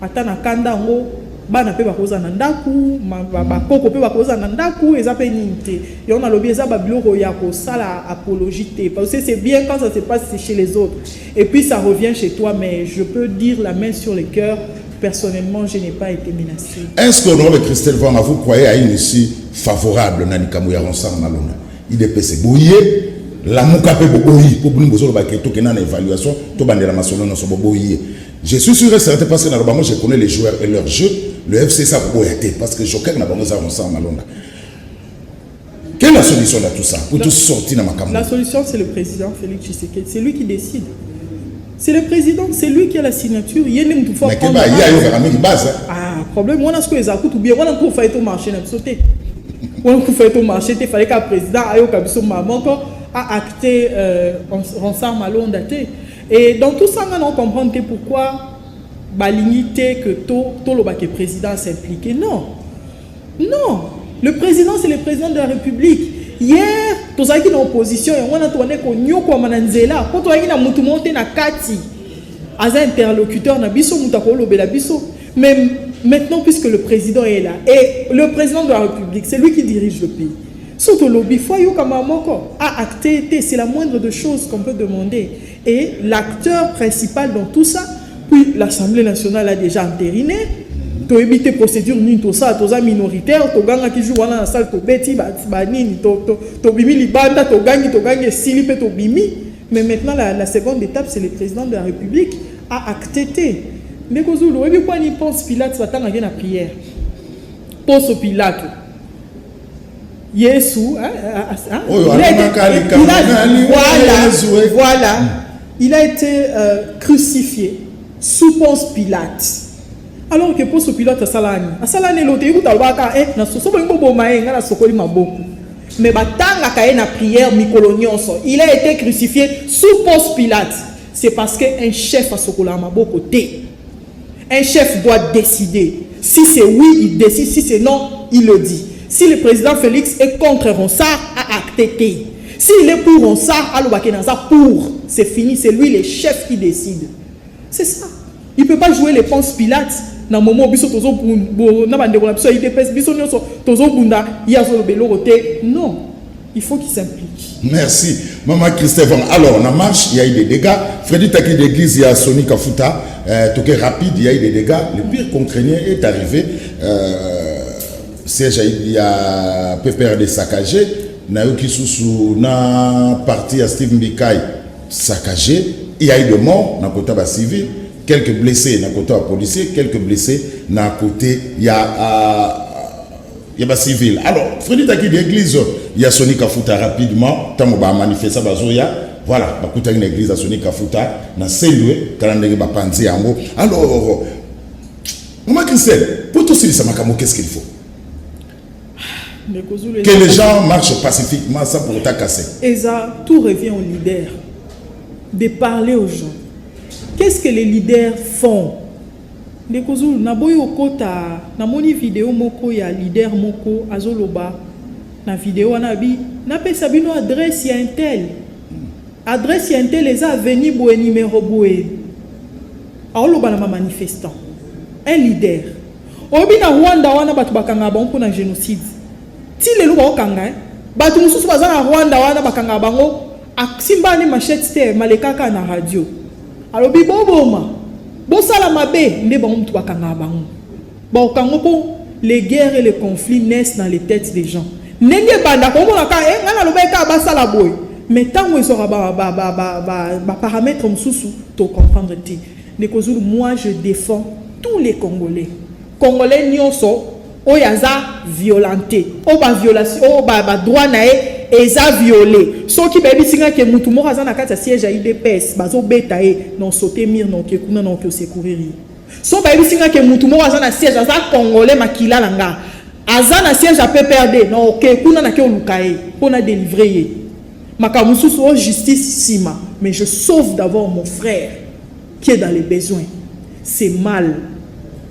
atana kanda ngo, bana pe bakoza nandaku, bakoko pe bakoza nandaku, eza pe ninte. Et on a lobby eza babilo ya ko sala apologité. Parce que c'est bien quand ça se passe chez les autres. Et puis ça revient chez toi, mais je peux dire la main sur le cœur, personnellement, je n'ai pas été menacé. Est-ce que l'honorable Christophe Vonga, vous croyez à une issue favorable dans Nikamouya Ronsang Malona? Il est PC bouillé, la moukape boboyi, pour nous besoin de baketo qui n'a une évaluation, tout bandera masolon dans son boboyi. Je suis sûr et certain parce que normalement je connais les joueurs et leur jeu, le FC ça boyate parce que Joker n'a pas besoin Ronsang Malona. Quelle est la solution à tout ça pour tout sortir dans ma caméra? La solution, c'est le président Félix Tshisekedi. C'est lui qui décide. C'est le président, c'est lui qui a la signature. Il y a une fois. Mais il y a une base. Ah, problème. On a ce que les accoutes ou bien on a pour faire au marché, on a sauté. On a pour faire au marché, il fallait qu'un président aille au cabinet maman a acté Ronsang Malona. Et dans tout ça, on comprend pourquoi l'unité que tout le président s'implique. Non. Non. Le président, c'est le président de la République. Hier, tous ceux qui sont en opposition, on a tourné comme Nyoko Mananzela. Quand on a monté na Kati, as un interlocuteur na biso mutakolo bela biso. Mais maintenant, puisque le président est là, et le président de la République, c'est lui qui dirige le pays. Surtout lobby, a acté, c'est la moindre des choses qu'on peut demander. Et l'acteur principal dans tout ça, puis l'Assemblée nationale a déjà entériné. To éviter procédure ni to ça to za minoritaire to ganga ki joue wana na salle to beti ba nini to bimi libanda to gangi sili pe to bimi. Mais maintenant la seconde étape c'est le président de la République a acté. Mais kozulu ebi kwa ni pense Pilate va tanga na prière. Pense Pilate. Yesu voilà. Il a été crucifié sous Ponce Pilate. Alors que pour ce pilote à Salani l'autre écoute albaka na soso ngo bomae ngala sokoli maboko mais batanga kaye na prière mikolonionso il a été crucifié sous Ponce Pilate. C'est parce que un chef a sokola maboko té. Un chef doit décider. Si c'est oui, il décide, si c'est non, il le dit. Si le président Félix est contre Ronsard, a acté té. S'il est pour Ronsard, alobake naza pour. C'est fini, c'est lui le chef qui décide. C'est ça. Il ne peut pas jouer les Ponce Pilate. Dans le moment où biso tozo na bande ko na biso IDPS biso nyonso tozo bunda ya zo belo côté. Non, il faut qu'il s'implique. Merci maman Christophe. Alors la marche il y a eu des dégâts. Freddy Taki d'église il y a Sony Kafuta toqué rapide il y a eu des dégâts. Le pire qu'on craignait est arrivé. Siège il y a PPRD saccagé. Nayoki Susu na parti à Steve Mbikai saccagé. Il y a eu de morts dans le côté civil. Quelques blessés dans le côté policier, quelques blessés dans le côté il y a civil. Alors, Freddy Taki d'église, il y a Sony Kafuta rapidement, tant qu'on va manifester bazoya, voilà, il y a une église à Sony Kafuta, dans Saint-Louis, calendrier va penser en haut. Alors, maman Christelle, pour tout ça, qu'est-ce qu'il faut? Que les gens marchent pacifiquement sans pour casser. Et ça, tout revient aux leaders, de parler aux gens. Qu'est-ce que les leaders font? Ndekozulu na boyo kota na moni vidéo moko ya leader moko azoloba na vidéo anabi na pesa bino adresse ya intel. Adresse ya intel les a venu boé numéro boé. Aoloba na manifestant. Un leader. Obi na Rwanda wana batu bakanga bango na génocide. Ti lelo ba okanga batu mususu baza na Rwanda wana bakanga bango aksimba ni machette te malekaka na radio. Alors biboboma bosala mabe nde bango mutu bakanga bango ba okango po les guerres et les conflits naissent dans les têtes des gens ndenge banda ko mona ka ngana lobeka basala boy mais tango ezora ba paramètres mususu to comprendre ti Nekozulu moi je défends tous les Congolais nyonso oyaza violenté o ba violation o ba droit na eza violé soki baby singa ke mutu moko aza na kati ya siège ya IDPS bazo beta non sauter mir non ke kuna non ke secourir so baby singa ke mutu moko aza na siège aza congolais makila langa aza na siège ya PPRD non ke kuna na ke olukae pona délivrer makamususu o justice sima mais je sauve d'abord mon frère qui est dans les besoins. C'est mal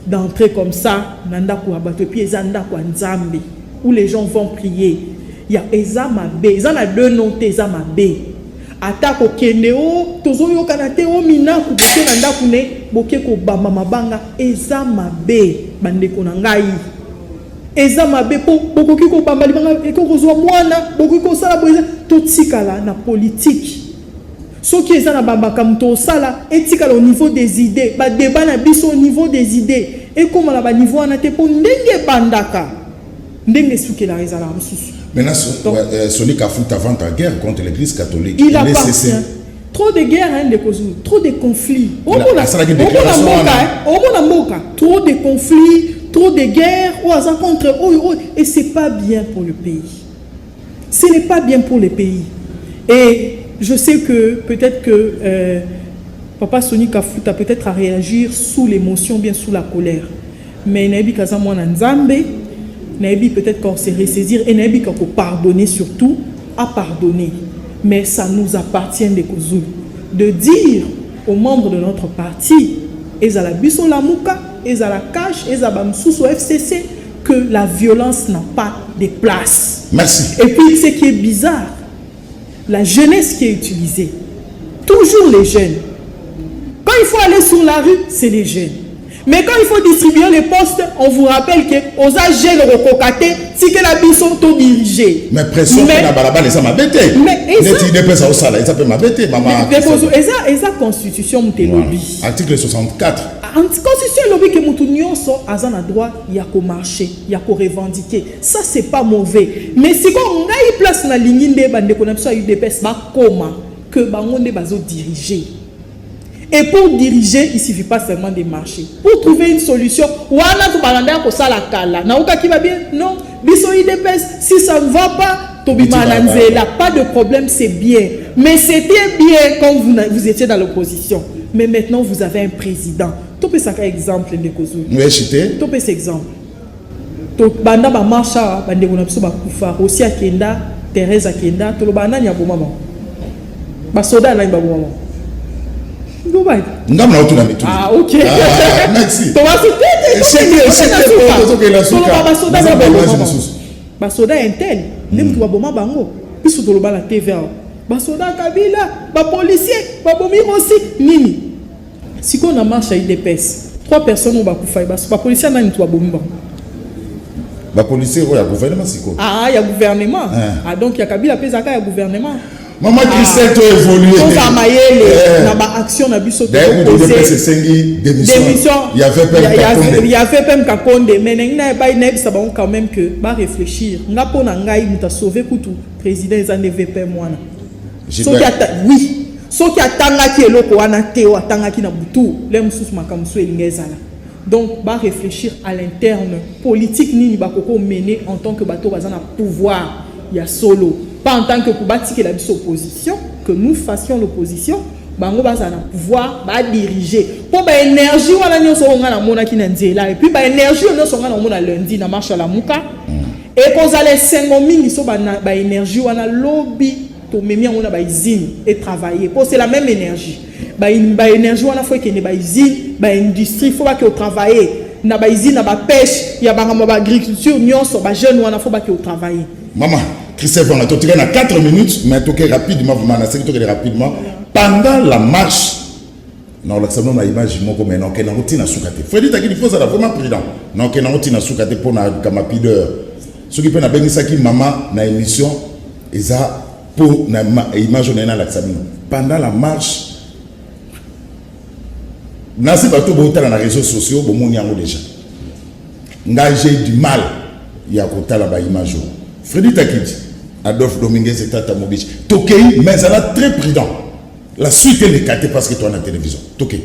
d'entrer comme ça nanda ko abato puis ezanda ko nzambe où les gens vont prier. Il y a Ezamabe, ils en a deux noms Ezamabe. Atako keneo, tozo yo kanate o mina ku boke nanda kune boke ko bamba mabanga Ezamabe bande konangai. Ezamabe po bokoki ko bamba libanga eko kozwa mwana bokoki ko sala boza totikala na politique. Ce qui est na bamba kam to sala etikala au niveau des idées, ba débat na biso au niveau des idées et comme la ba niveau na te po ndenge bandaka. Ndenge suki la rezala mususu. Maintenant, Sony Kafuta avant la guerre contre l'Église catholique. Il appartient. Trop de guerres, hein, trop de conflits. Trop de conflits, trop de guerres, et ce n'est pas bien pour le pays. Ce n'est pas bien pour le pays. Et je sais que peut-être que Papa Sony Kafuta peut-être à réagir sous l'émotion, bien sous la colère. Mais Nabi Kazamouana Nzambe, Nabi peut-être qu'on se ressaisir et Nabi qu'on peut pardonner surtout, à pardonner. Mais ça nous appartient de dire aux membres de notre parti, Ezala Biso Lamouka, Ezala Cash, Ezala Msousso FCC, que la violence n'a pas de place. Merci. Et puis ce qui est bizarre, la jeunesse qui est utilisée, toujours les jeunes. Quand il faut aller sur la rue, c'est les jeunes. Mais quand il faut distribuer les postes, on vous rappelle que aux jeunes recocatés, si que la bison tout dirigé. Mais pression na balaba les ama bêté. Mais ils dépassent au salaire, ça peut m'abêter maman. Eza constitution mutelobi. Article 64. Constitution lobby que mutu nyonso azana droit ya ko marcher, ya ko revendiquer. Ça c'est pas mauvais. Mais si on ngai place na ligne nde bande ko na biso UDPS ba koma que bango nde bazo diriger. Et pour diriger, il ne suffit pas seulement de marcher. Pour trouver une solution, non, biso IDPS, si ça ne va pas, pas de problème, c'est bien. Mais c'était bien quand vous étiez dans l'opposition. Mais maintenant, vous avez un président. Tu peux ça exemple de Kozou. Oui, j'étais. Tu peux cet exemple. Banda ba marcha, bande ko na biso ba kufa, aussi akenda, Thérèse akenda, to lo bana nya bo mama. Ba soda na ba bo mama. Ah, ok. Merci. Basoda intel, nem tu aboma bango. Biso to loba la TVA. Basoda Kabila, ba policier, ba bomi aussi nini. Si on a marché à IDPS, 3 personnes ont bakoufa, pas policier n'a ni toi bomba. Les policiers, il y a gouvernement, c'est quoi? Ah, il y a gouvernement. Ah, donc il y a Kabila Pesaka, il y a gouvernement. Maman Christelle, tu as évolué. On a maillé, on a action, on a biso. Démission. Il y avait même Kakonde, mais il y a quand même que va réfléchir. On a pas na sauvé pour tout président ils en VP moi. Oui. Ce qui a tanga qui est loko wana teo tanga qui na butu, les mususu makamso elingezala. Donc, va réfléchir à l'interne. Politique ni ba koko mener en tant que bateau bazana pouvoir, il y a solo. Pas en tant que pour bâtir la opposition, que nous fassions l'opposition, bango bazana pouvoir, ba diriger. Pour ba énergie wala nyoso nga na mona ki na nzela et puis ba énergie nyoso nga na mona lundi na marche à la muka. Et qu'on allait 5 minutes so ba énergie wana lobby to memi on a ba usine et travailler. Pour c'est la même énergie. Ba énergie wana faut que ne ba usine, ba industrie faut pas que travailler. Na ba usine na ba pêche, ya ba agriculture nyonso ba jeune wana faut pas que travailler. Maman, Christophe, on a tout tiré dans 4 minutes, mais tout rapidement, vous m'en avez rapidement. Pendant la marche, non, là, ça nous a image, moi, comme non, qu'on a routine à soukate. Freddy, t'as dit qu'il faut ça, vraiment président. Non, qu'on a routine à soukate pour na kamapideur. Ce qui peut na bengi ça qui maman na émission, et ça pour na image on est dans l'examen. Pendant la marche, nasi bato bota na réseaux sociaux, bon mon yango déjà. J'ai du mal, il y a côté là bas image. Freddy Takiti, Adolphe Dominguez et Tata Mobich. Tokei, mais elle a très prudent. La suite est écartée parce que tu as la télévision. Tokei.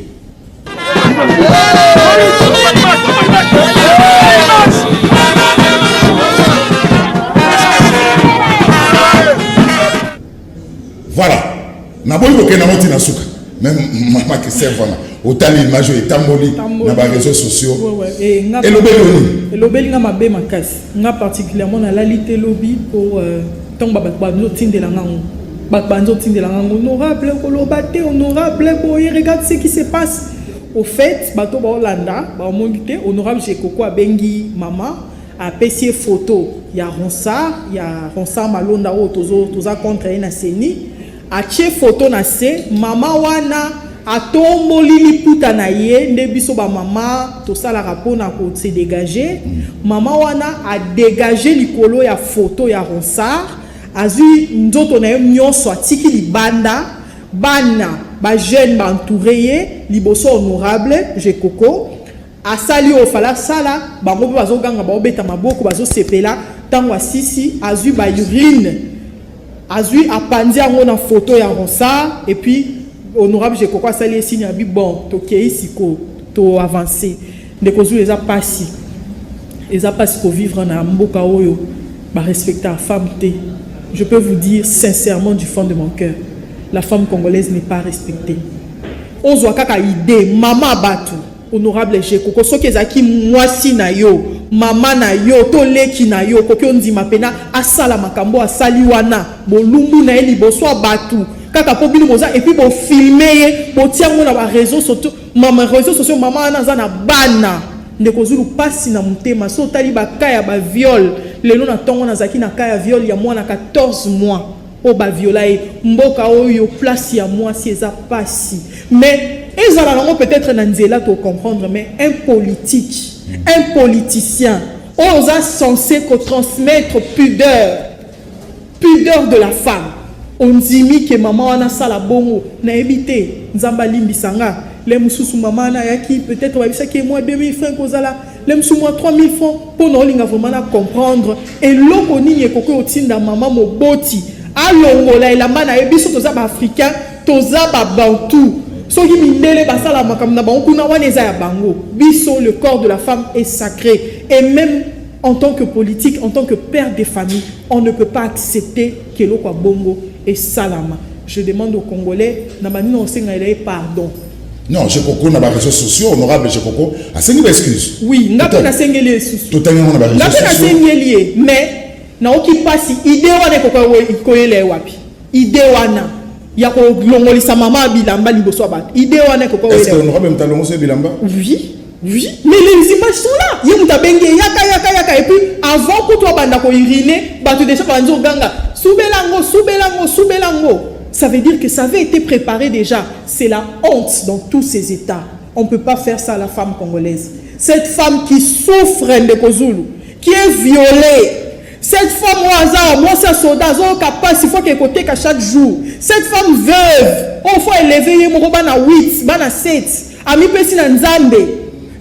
Voilà. Naboyi boke na moti na suka. Même maman qui sert vraiment. Autant l'image est tamboli dans les réseaux sociaux. Et l'obéli n'a pas bé ma casse. N'a particulièrement dans la lité lobby pour tant babano tinde la ngango. Babano tinde la ngango. Honorable kolobate, honorable boy, regarde ce qui se passe. Au fait, bato ba Hollanda, ba monité, honorable Jekoko a bengi maman a pessier photo. Il y a Ronsa Malonda o toza contre na seni. A tie photo na se maman wana atomboli liputa na ye nde biso ba mama to sala rapona ko se dégager maman wana a dégager likolo ya photo ya Ronsard azui nzoto na ye nyonso atiki libanda bana ba jeune ba entouré liboso honorable Jekoko asali o fala sala bango bazo ganga ba obeta maboko bazo sepela tango asisi azui ba urine azui apandi yango na photo ya Ronsard et puis honorable Jekoko asali signe abi bon tokei siko to avancer ndeko zu eza pasi ko vivre na mboka oyo ba respecter la femme té. Je peux vous dire sincèrement du fond de mon cœur, la femme congolaise n'est pas respectée. On voit kaka idée mama batu honorable Jekoko soki ezaki mwasi na yo mama na yo to leki na yo koki ondima pena asala makambo asali wana bolumbu na eli boswa batu kaka po bino moza et puis bo filmer bo tiango na ba réseaux sociaux mama na za na bana ndeko zulu pasi na mutema so tali ba kaya ba viol lelo na tongo na zaki na kaya viol ya mwana 14 mois o ba violae mboka oyo place ya moi si eza pasi mais ils ont peut-être nanzela pour comprendre mais un politique un politicien on a censé transmettre pudeur de la femme. On dit que maman a sala bongo na ebité nzamba limbisanga les mususu maman na yaki peut-être va bisa que moi 2000 francs kozala les mususu moi 3000 francs pour no linga vraiment na comprendre et loko nini ekoko otinda maman moboti alongola elamba na ebiso toza ba africain toza ba bantu soki mindele basala makambo na bango kuna wana eza ya bango biso le corps de la femme est sacré et même en tant que politique, en tant que père de famille, on ne peut pas accepter que l'eau soit bongo et salama. Je demande aux Congolais, pardon. Non, Jekoko n'a pas réseaux sociaux, honorable Jekoko, a signé des excuses. Oui, n'a pas signé les excuses. Tout à l'heure, on a réseaux sociaux. N'a pas signé lié, mais n'a aucun passé. Idée wana koko les wapi. Idée wana. Ya ko longoli sa maman bilamba liboso ba. Idée wana koko. Est-ce que honorable mtalongo se bilamba? Oui. Oui, mais les images sont là. Yaka. Et puis, avant que toi, banda ko irine, batu déjà banzo ganga. Soubelango. ça veut dire que ça avait été préparé déjà. C'est la honte dans tous ces États. On ne peut pas faire ça à la femme congolaise. Cette femme qui souffre de Kozulu, qui est violée, cette femme au hasard, moi c'est soldat, capable, il faut qu'elle côté qu'à chaque jour. Cette femme veuve, on faut élever mon bana 8, bana 7, ami pesi na nzambe.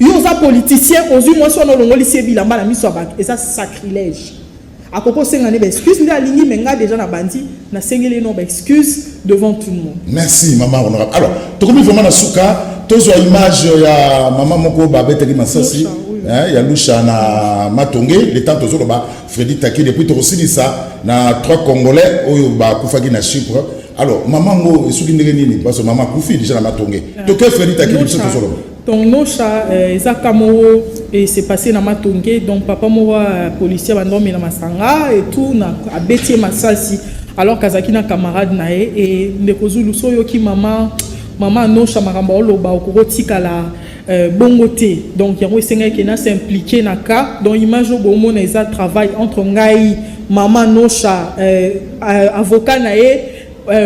Yo za politicien, ozu moi so no longoli sebi lamba na miso abak, et ça sacrilège. À propos sengane excuse ndi alingi menga déjà na bandi, na sengeli no excuse devant tout le monde. Merci maman honorable. Alors, to comme vraiment na suka, tozo image ya maman moko ba beteli masasi. Il y a Lusha na Matongé, les temps toujours ba Freddy Taki depuis to aussi ça na 3 Congolais oyo ba kufaki na Chypre. Alors maman ngo esuki ndenge nini parce que maman kufi déjà na Matongé. To que Freddy Taki biso toujours. Donc Nocha Zakamo et c'est passé na Matongé donc papa moi policier bandomi na Masanga et tout na abeti masasi alors Kazaki na camarade nae et ndekozulu soyo ki maman Nocha maramba oloba okotika la bongoté donc yango esenga ki na s'impliquer na cas donc image au bon na eza travail entre ngai maman Nocha avocat nae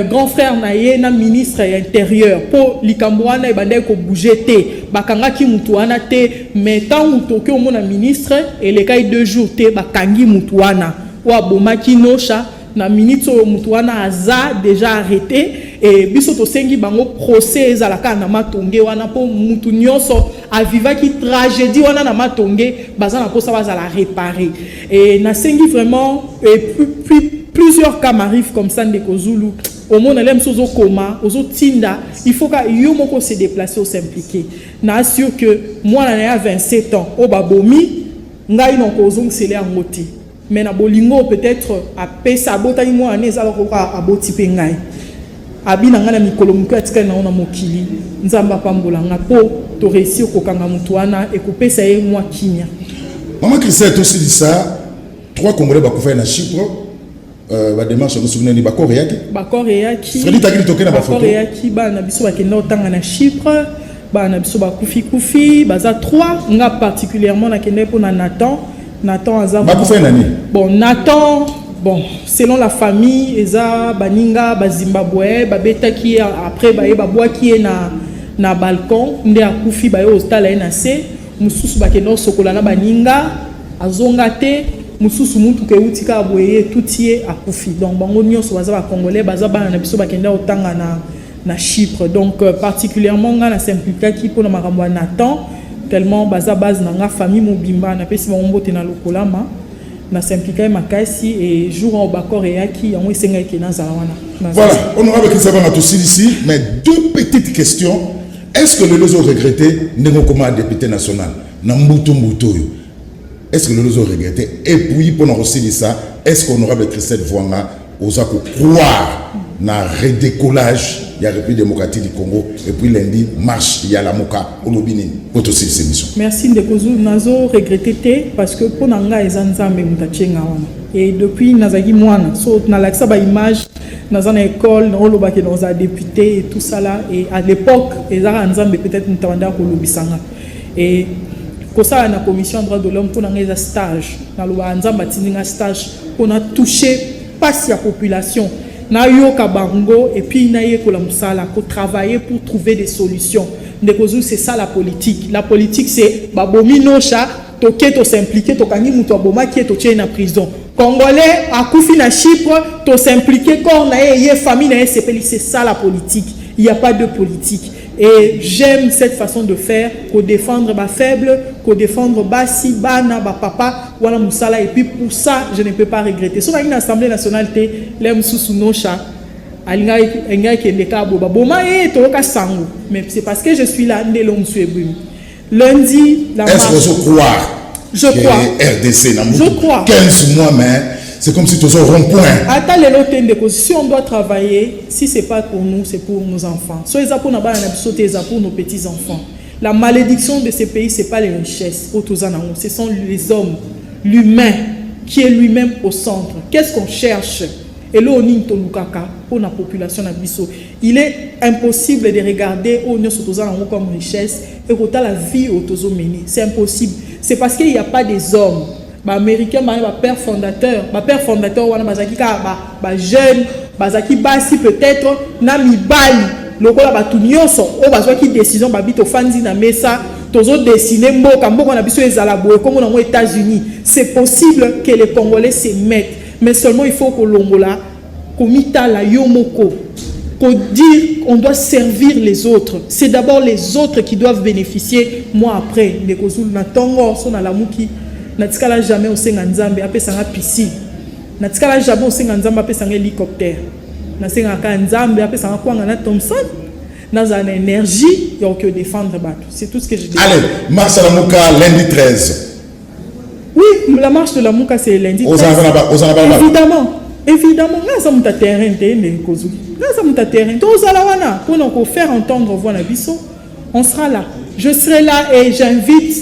grand frère nae na ministre intérieur pour likambwana e bande ko bouger te bakanga ki mutu wana te mais tant mutu ke omona ministre et les cas 2 jours te bakangi mutu wana wa bomaki Nocha na minute o mutu wana aza déjà arrêté et biso to sengi bango procès ezalaka na Matongé wana po mutu nyonso avivaki tragédie wana na Matongé bazana ko ça bazala réparer et na sengi vraiment et puis plusieurs cas m'arrivent comme ça ndeko Zulu au monde aime sozo coma ozo tinda il faut que yo moko se déplacer ou s'impliquer na assure que moi na 27 ans au babomi ngai non ko zong sele ngoti mais na bolingo peut-être a pesa botani moi ane za ko aboti pe ngai abina ngana mikolo muko atika na ona mokili nzamba pambola nga po to réussir ko kanga mutuana et ko pesa ye moi kinya maman Christelle aussi dit ça 3 Congolais ba ko faire na Chypre ba démarche no souvenir ni ba Koréaki Freddy Taki toke na ba photo Koréaki ba na biso ba kenda otanga na Chypre ba na biso ba kufi baza 3 nga particulièrement na kenda pour na Nathan aza ba ko faire nani bon Nathan bon selon la famille eza baninga ba Zimbabwe ba betaki après ba bois qui est na balcon nde akufi ba yo hostal na se mususu ba kenda sokola na baninga azonga te mususu mutu ke utika aboye tutie akufi donc bango nyonso baza ba congolais baza bana na biso bakenda otanga na Chypre donc particulièrement nga na s'impliquer ki pour na makambo Nathan tellement baza base na nga famille mobimba na pesi bango mbote na lokolama na s'impliquer makasi et jour en bakor et aki yango esenga ke na zala wana voilà honorable Christelle a aussi ici mais 2 petites questions est-ce que le lozo regretté ndeko comme député national na mbutu yo est-ce que nous avons regretté et puis pour nous aussi dire ça est-ce qu'honorable Christelle Vwanga osa croire na redécollage il y a République démocratique du Congo et puis lundi marche il y a la Moka olobini pour aussi ces missions merci ndekozu nazo regretter parce que pour nanga ezanzambe mutachenga wana et depuis nazaki mwana so na laksa ba image nazana école na olobaki dans a député et tout ça là et à l'époque ezara nzambe peut-être mutawanda ko lobisanga et pour ça, la commission des droits de l'homme pour un stage, un stage pour toucher pas la population, na yo kabango et puis na ye kola musala pour travailler pour trouver des solutions. C'est ça la politique. La politique c'est babomi nocha toke to s'impliquer to kangi muto aboma qui est to tient en prison. Congolais a koufi na Chypre to s'impliquer quand na ye famille na c'est ça la politique. Il n'y a pas de politique. Et j'aime cette façon de faire, qu'on défendre ma faible, qu'on défendre basi, bana, ba papa, wala musala. Et puis pour ça, je ne peux pas regretter. Si on a une assemblée nationale, l'aime sous nocha, alinga qui est boba boma et toroka sango. Mais c'est parce que je suis là, lundi, la marche. Est-ce que vous croyez? Je crois. RDC, je crois. 15 mois, mais c'est comme si tu es au rond-point. Si on doit travailler, si ce n'est pas pour nous, c'est pour nos enfants. So, pour nos petits-enfants. La malédiction de ces pays, ce n'est pas les richesses. Ce sont les hommes, l'humain, qui est lui-même au centre. Qu'est-ce qu'on cherche? Et là, on est pour la population. Il est impossible de regarder comme richesse et que la vie autour menée. C'est impossible. C'est parce qu'il n'y a pas des hommes. Américain, père fondateur, wana bazaki ka ba jeune bazaki basi peut-être na mibali lokola batu nyonso o bazwaki décision babito fandi na mesa tozo dessiner mboka na biso ezala boye comme aux États-Unis. C'est possible que les Congolais se mettent, mais seulement il faut que l'ongola komita la yomoko pour dire on doit servir les autres. C'est d'abord les autres qui doivent bénéficier. Moi après les kozulu na tongo so na lamuki na tikala jamais au senga nzambe apesanga piscine. Na tikala jamais au senga nzambe apesanga hélicoptère. Na senga ka nzambe apesanga kwanga na Thompson. Dans une énergie, il y a que défendre bateau. C'est tout ce que je dis. Allez, marche à la Mouka lundi 13. Oui, la marche de la Mouka c'est lundi 13. Évidemment. Évidemment, là ça m'a terrain là ça m'a terrain. Tous à la wana pour faire entendre voix na biso, on sera là. Je serai là et j'invite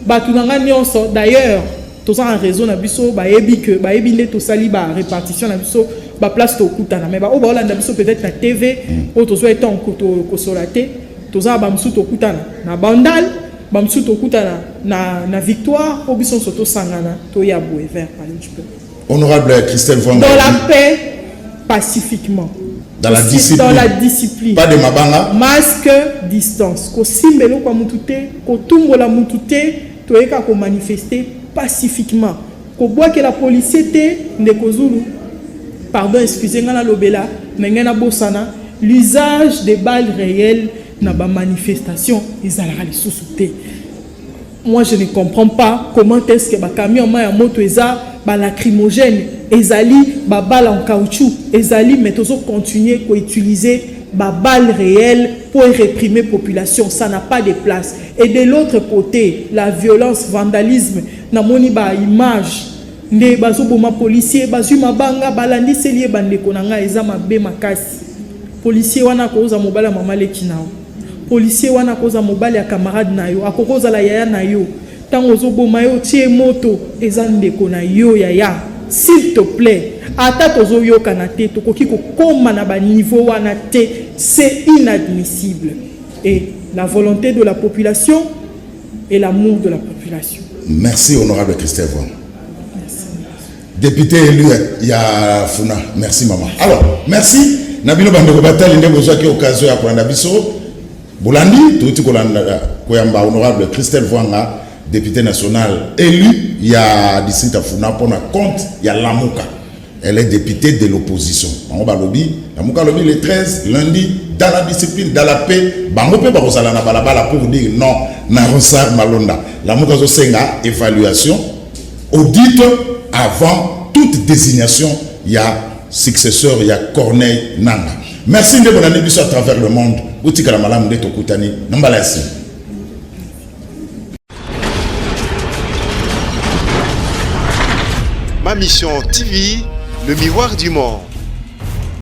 batunanga nyonso d'ailleurs, tous en réseau na biso ba ebi que ba ebi ne to sali ba répartition na biso. Ba place to kutana mais ba o ba olanda biso peut-être na TV o to so etant ko solaté to za ba msu to kutana na bandal ba msu to kutana na victoire o biso soto sangana to ya boé vert par exemple. Honorable Christelle Vwanga. Dans la paix pacifiquement. Dans la discipline. Dans la discipline. Pas de mabanga. Masque, distance. Ko simbelo kwa mutute, ko tumbola mutute, to eka ko manifester pacifiquement. Ko bois que la police était ndeko Zulu. Pardon, excusez-moi la lobela, mais ngena bosana l'usage des balles réelles na ba manifestation ezalaka lisusu. Moi je ne comprends pas comment est-ce que ba camion ma ya moto eza ba lacrymogène ezali ba balle en caoutchouc ezali mais toujours continuer ko utiliser ba balles réelles pour réprimer population, ça n'a pas de place. Et de l'autre côté, la violence, vandalisme na moni ba image nde bazoboma policier bazui mabanga balandi selie bande konanga eza mabe makasi. Policier wana koza mobala mama lekinao. Policier wana koza mobala ya camarade na yo, akokoza la yaya na yo. Tango zoboma yo tie moto eza ndeko na yo yaya. S'il te plaît, ata tozo yo kanate tokoki ko koma na ba niveau wana te, c'est inadmissible. Et la volonté de la population et l'amour de la population. Merci honorable Christelle Vwanga. Député élu ya Funa. Merci maman. Alors, merci. Nabino bandeko batali ndeko zaki occasion ya kolanda biso. Bolandi, tuti kolanda koyamba honorable Christelle Vwanga, député national élu ya district Funa pour na compte ya Lamuka. Elle est députée de l'opposition. On va lobby, Lamuka lobby le 13 lundi dans la discipline, dans la paix. Bango pe barosala na balabala pour dire non na Ronsard Malonda. Lamuka zo senga évaluation audit avant toute désignation, il y a successeur, il y a Corneille Nanga. Merci de mon année à travers le monde. Outikala malam de Tokutani. Nambalasi. Ma mission TV, le miroir du monde.